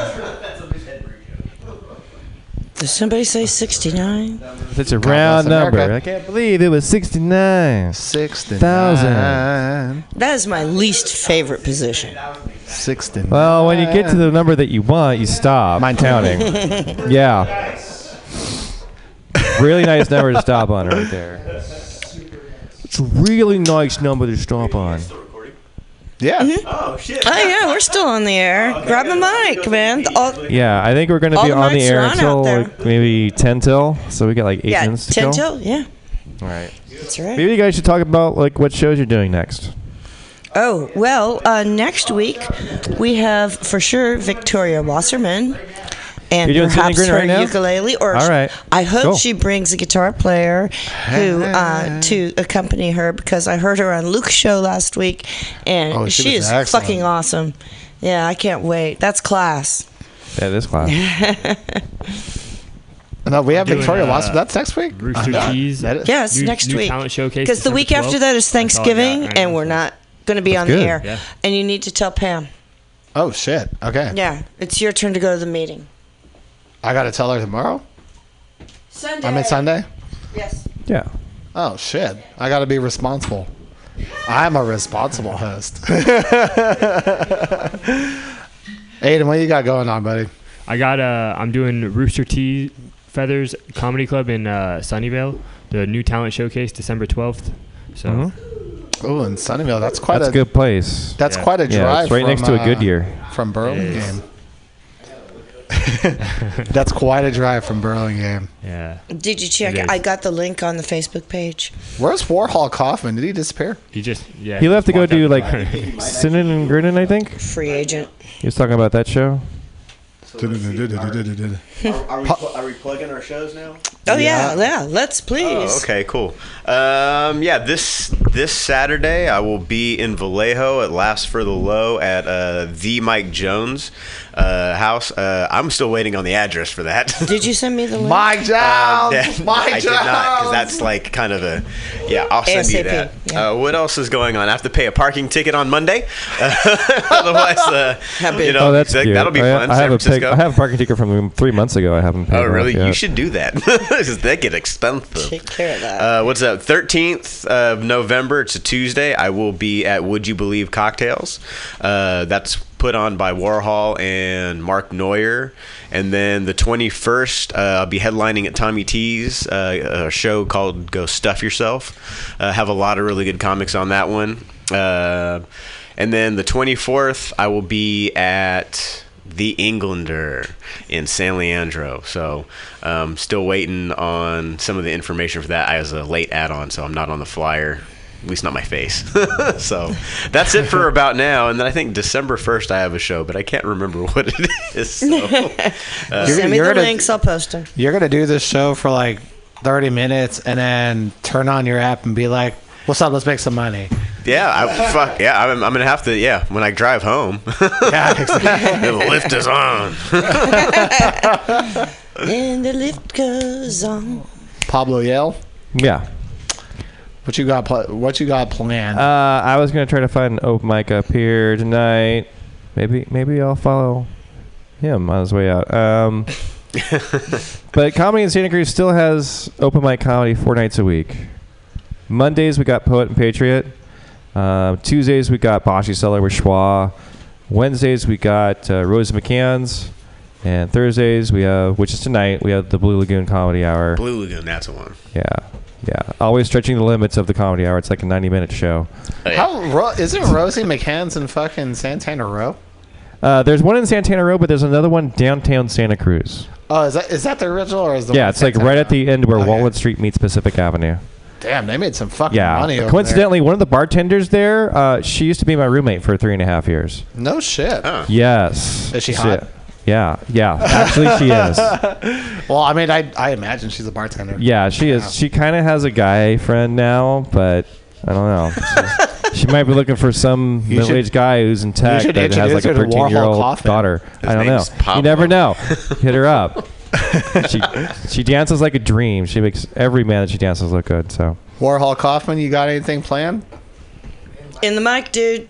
Did somebody say 69? It's a round bless number. America. I can't believe it was 69,000. 69. That is my least favorite position. 69. Well, when you get to the number that you want, you stop counting. Yeah. Really nice number to stop on right there. It's a really nice number to stop on. Yeah. Oh shit. Oh yeah, we're still on the air. Grab a mic, man. Yeah, I think we're going to All be the on the mics air are on out until there. like maybe 10 till. So we got like 8 Yeah, minutes to 10 go. till. Yeah, All right. that's right. Maybe you guys should talk about like what shows you're doing next. Oh, well, next week we have for sure Victoria Wasserman and You're doing perhaps Sydney Green her right now? ukulele. Or All right. I hope Cool. she brings a guitar player who to accompany her because I heard her on Luke's show last week and Oh, she she was is excellent. fucking awesome. Yeah, I can't wait. That's class. Yeah, this class. No, we have doing, Victoria Wasp. That's next week. Rooster Teeth. That is. Yeah, it's New- next new week. talent showcase Because the December week after 12th. that is That's all I got Thanksgiving right and now. we're not going to be on good. the air. Yeah. And you need to tell Pam. Oh shit. Okay. Yeah, it's your turn to go to the meeting. I gotta tell her tomorrow. Sunday. I mean Sunday. Yes. Yeah. Oh shit. I gotta be responsible. I'm a responsible host. Aiden, what you got going on, buddy? I got I'm doing Rooster T Feathers Comedy Club in Sunnyvale, the new talent showcase December 12th. So Mhm. Oh, in Sunnyvale. That's quite That's a good place. That's Yeah. quite a drive. Yeah, it's right next to a Goodyear. From Burlingame. It That's quite a drive from Burlingame. yeah, Did you check It it? is. I got the link on the Facebook page. Where's Warhol Kaufman? Did he disappear? he just He left to go walked out do the like door. Sinnin and Grinnin, I think. Free agent. He was talking about that show. Are we plugging our shows now? Oh yeah. Let's please. Oh, okay, cool. Yeah, this Saturday I will be in Vallejo at Last for the Low at the Mike Jones house. I'm still waiting on the address for that. Did you send me the link? Mike Jones. I did not, because that's like kind of a I'll send you ASAP, that. yeah. What else is going on? I have to pay a parking ticket on Monday. Otherwise, you know, Oh, that's cute. that'll be fun. I San have Francisco. I have a parking ticket from 3 months ago. I haven't paid. Oh, it off really? yet. You should do that. 'Cause they get expensive. Take care of that. What's that? 13th of November. It's a Tuesday. I will be at Would You Believe Cocktails. That's put on by Warhol and Mark Neuer. And then the 21st, I'll be headlining at Tommy T's, a show called Go Stuff Yourself. Have a lot of really good comics on that one. And then the 24th, I will be at the Englander in San Leandro. So still waiting on some of the information for that. I was a late add-on, so I'm not on the flyer. At least not my face. So that's it for about now. And then I think December 1st I have a show, but I can't remember what it is. So, Send me the links. I'll post them. You're going to do this show for like 30 minutes and then turn on your app and be like, what's up? Let's make some money. Yeah, I'm going to have to, when I drive home. Yeah, exactly. The lift is on. And the lift goes on. Pablo Yale? Yeah. What you got planned? I was gonna try to find an open mic up here tonight. Maybe I'll follow him on his way out. But Comedy in Santa Cruz still has open mic comedy 4 nights a week. Mondays we got Poet and Patriot. Tuesdays we got Boshy Cellar with Schwa. Wednesdays we got Rose McCann's. And Thursdays we have, which is tonight, we have the Blue Lagoon Comedy Hour. Blue Lagoon, that's the one. Yeah. Always stretching the limits of the comedy hour. It's like a 90-minute show. Isn't Rosie McCann's in fucking Santana Row? There's one in Santana Row, but there's another one downtown Santa Cruz. Oh, is that the original or is the Yeah, one it's like right at the end where Walnut Street meets Pacific Avenue. Damn, they made some fucking Yeah. money over Coincidentally, one of the bartenders there, she used to be my roommate for 3.5 years. there. No shit. Yes. Is she hot? Yeah. Actually, she is. Well, I mean, I imagine she's a bartender. Yeah, she is. She kind of has a guy friend now, but I don't know. She might be looking for some middle-aged guy who's in tech that has like a 13-year-old daughter. I don't know. You never know. Hit her up. She dances like a dream. She makes every man that she dances look good. So Warhol Kaufman, you got anything planned? In the mic, dude.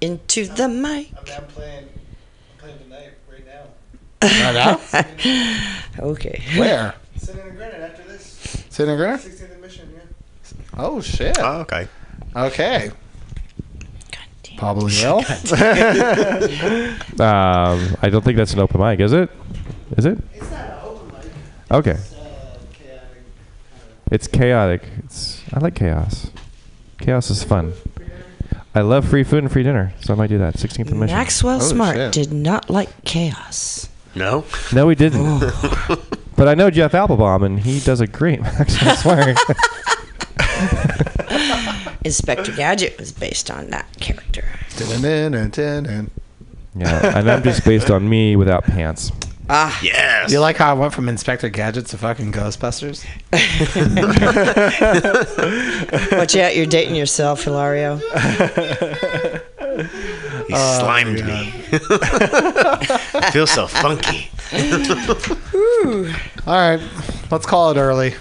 Into the mic. I'm playing tonight, right now. Right now? Okay. Where? Sitting in Granite after this. Sitting in Granite? 16th admission, yeah. Oh, shit. Oh, okay. Okay. Pablo Yale? I don't think that's an open mic, is it? Is it? It's not an open mic. Okay. It's chaotic. It's chaotic. I like chaos. Chaos is fun. I love free food and free dinner, so I might do that. 16th admission. Maxwell Smart did not like chaos. No? No, he didn't. But I know Jeff Applebaum, and he does a great Maxwell Smart. Inspector Gadget was based on that character. Yeah, and I'm just based on me without pants. Ah, yes. You like how I went from Inspector Gadget to fucking Ghostbusters? Watch out, you're dating yourself, Hilario. He slimed me. Feels so funky. All right, let's call it early.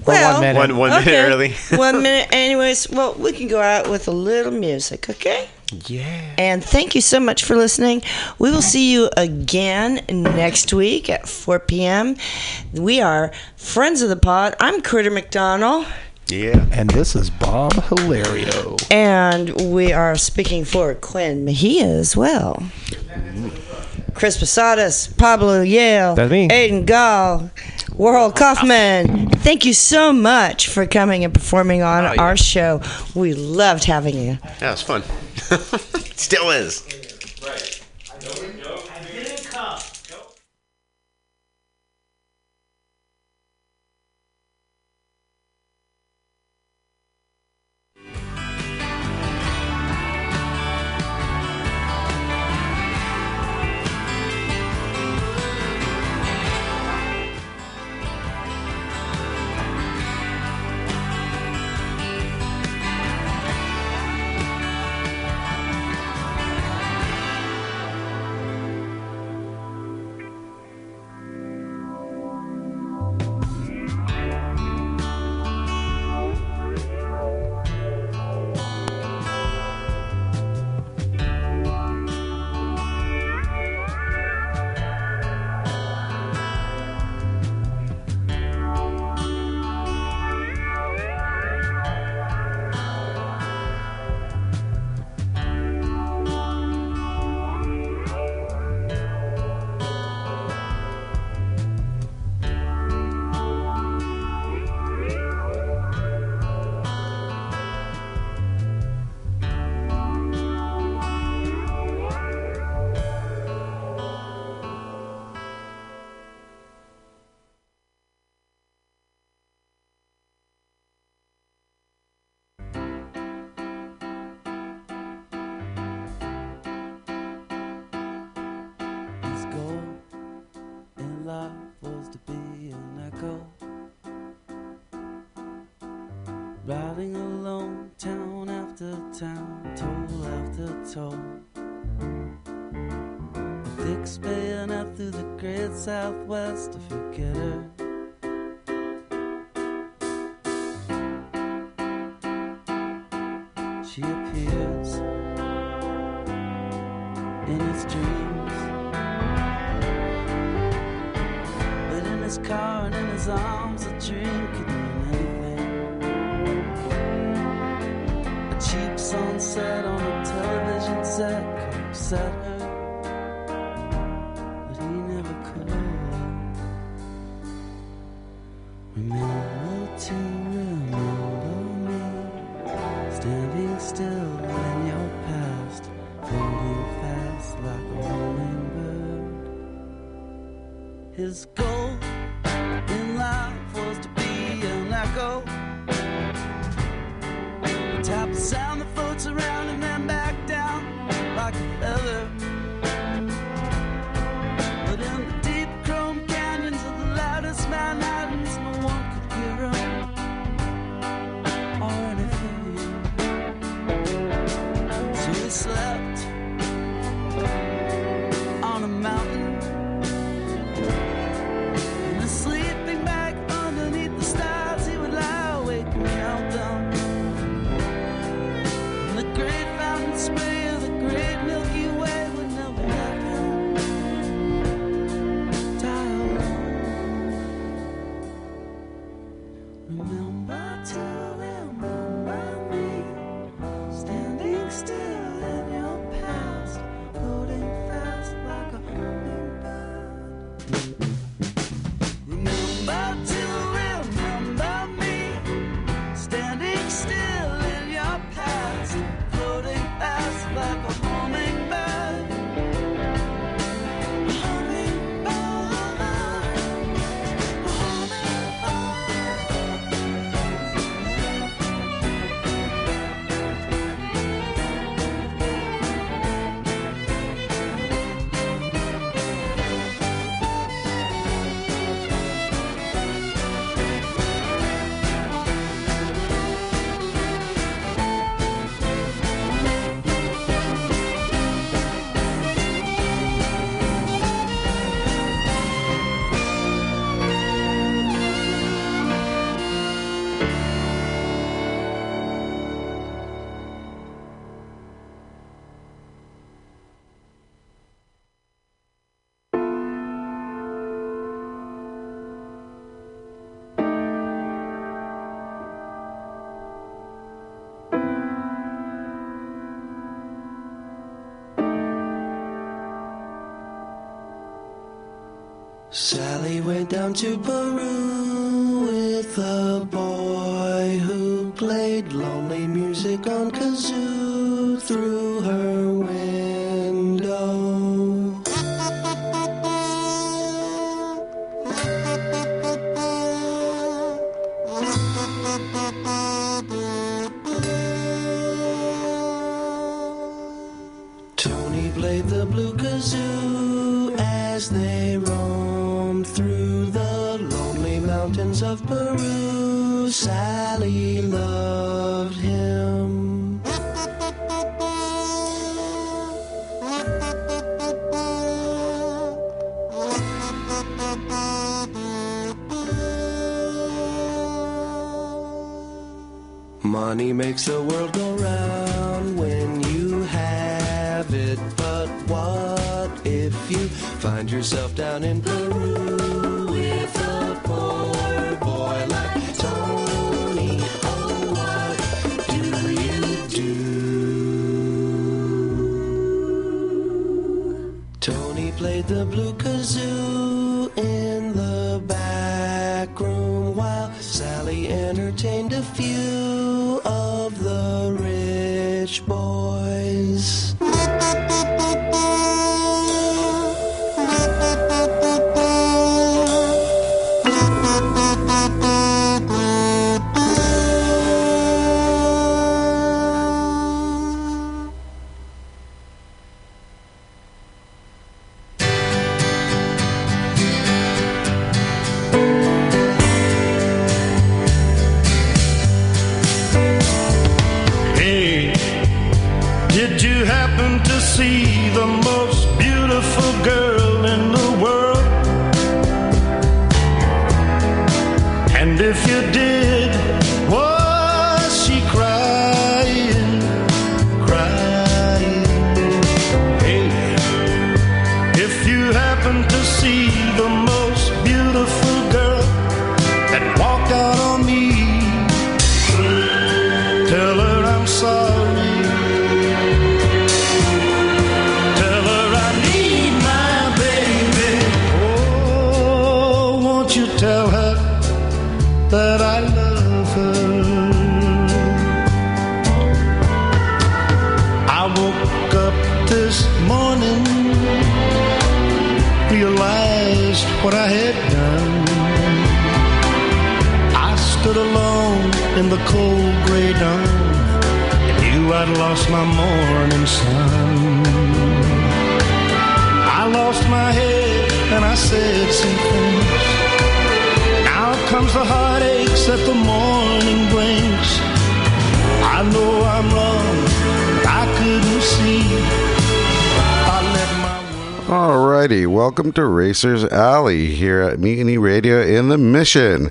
Well, 1 minute. One minute early. 1 minute. Anyways, well, we can go out with a little music, okay? Yeah. And thank you so much for listening. We will see you again next week at 4 p.m. We are Friends of the Pod. I'm Critter McDonald. Yeah. And this is Bob Hilario. And we are speaking for Quinn Mejia as well. Chris Posadas, Pablo Yale, That's me. Aiden Gall, Warhol Kaufman. Thank you so much for coming and performing on our show. We loved having you. Yeah, it's fun. Still is. Right. I didn't come. toll. A thick span out through the great southwest to forget her. She appears in his dreams, but in his car and in his arms, a dream could mean anything. A cheap sunset on a television set could upset her, but he never could. Remember to remember me, standing still in your past, floating fast like a hummingbird. His goal in life was to be an echo, the type of sound that floats around and then back down like a feather. But in the deep chrome canyons of the loudest Manhattans, no one could hear him or anything. So he slept on a mountain in a sleeping bag underneath the stars. He would lie awake and count them. And the great fountain spray of the great Milky Way would never let him die alone. Remember to remember me, standing still in your past, floating fast like a hummingbird. Remember to remember me, standing still in your past, floating fast like a hummingbird. Sally went down to Peru with a boy who played lonely music on kazoo through her window. Tony played the blue kazoo as they roamed through the lonely mountains of Peru. Sally loved him. Money makes the world go round when you have it, but what if you find yourself down in Peru with a poor boy like Tony? Oh, what do you do? Tony played the blue kazoo in the back room while Sally entertained a few of the rich boys. Hey, did you happen happened to see the most beautiful girl that walked out on me, tell her I'm sorry. Tell her I need my baby. Oh, won't you tell her that I love her? I woke up this morning, realized what I had done. I stood alone in the cold gray dawn and knew I'd lost my morning sun. I lost my head and I said some things. Now comes the heartaches that the morning brings. I know I'm wrong, but I couldn't see. I let my Alrighty, welcome to Racers Alley here at Mutiny Radio in the Mission.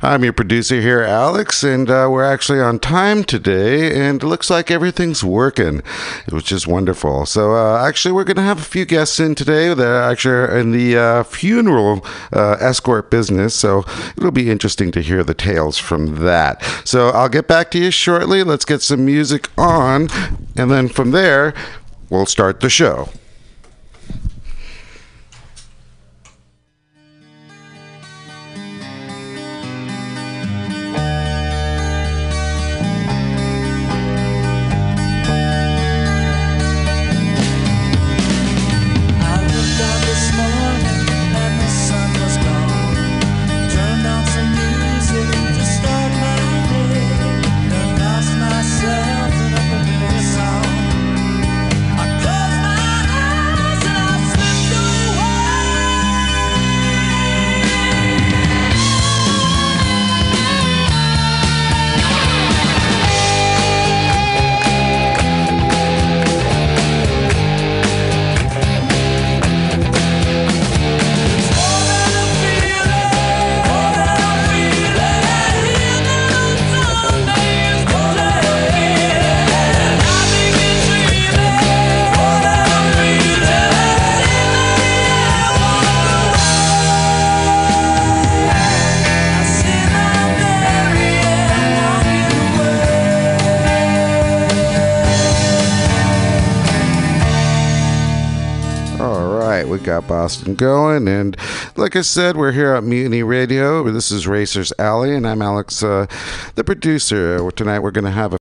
I'm your producer here, Alex, and we're actually on time today, and it looks like everything's working, which is wonderful. So actually, we're going to have a few guests in today that actually are in the funeral escort business, so it'll be interesting to hear the tales from that. So I'll get back to you shortly. Let's get some music on, and then from there, we'll start the show. We got Boston going, and like I said, we're here at Mutiny Radio. This is Racers Alley, and I'm Alex, the producer. Tonight we're going to have a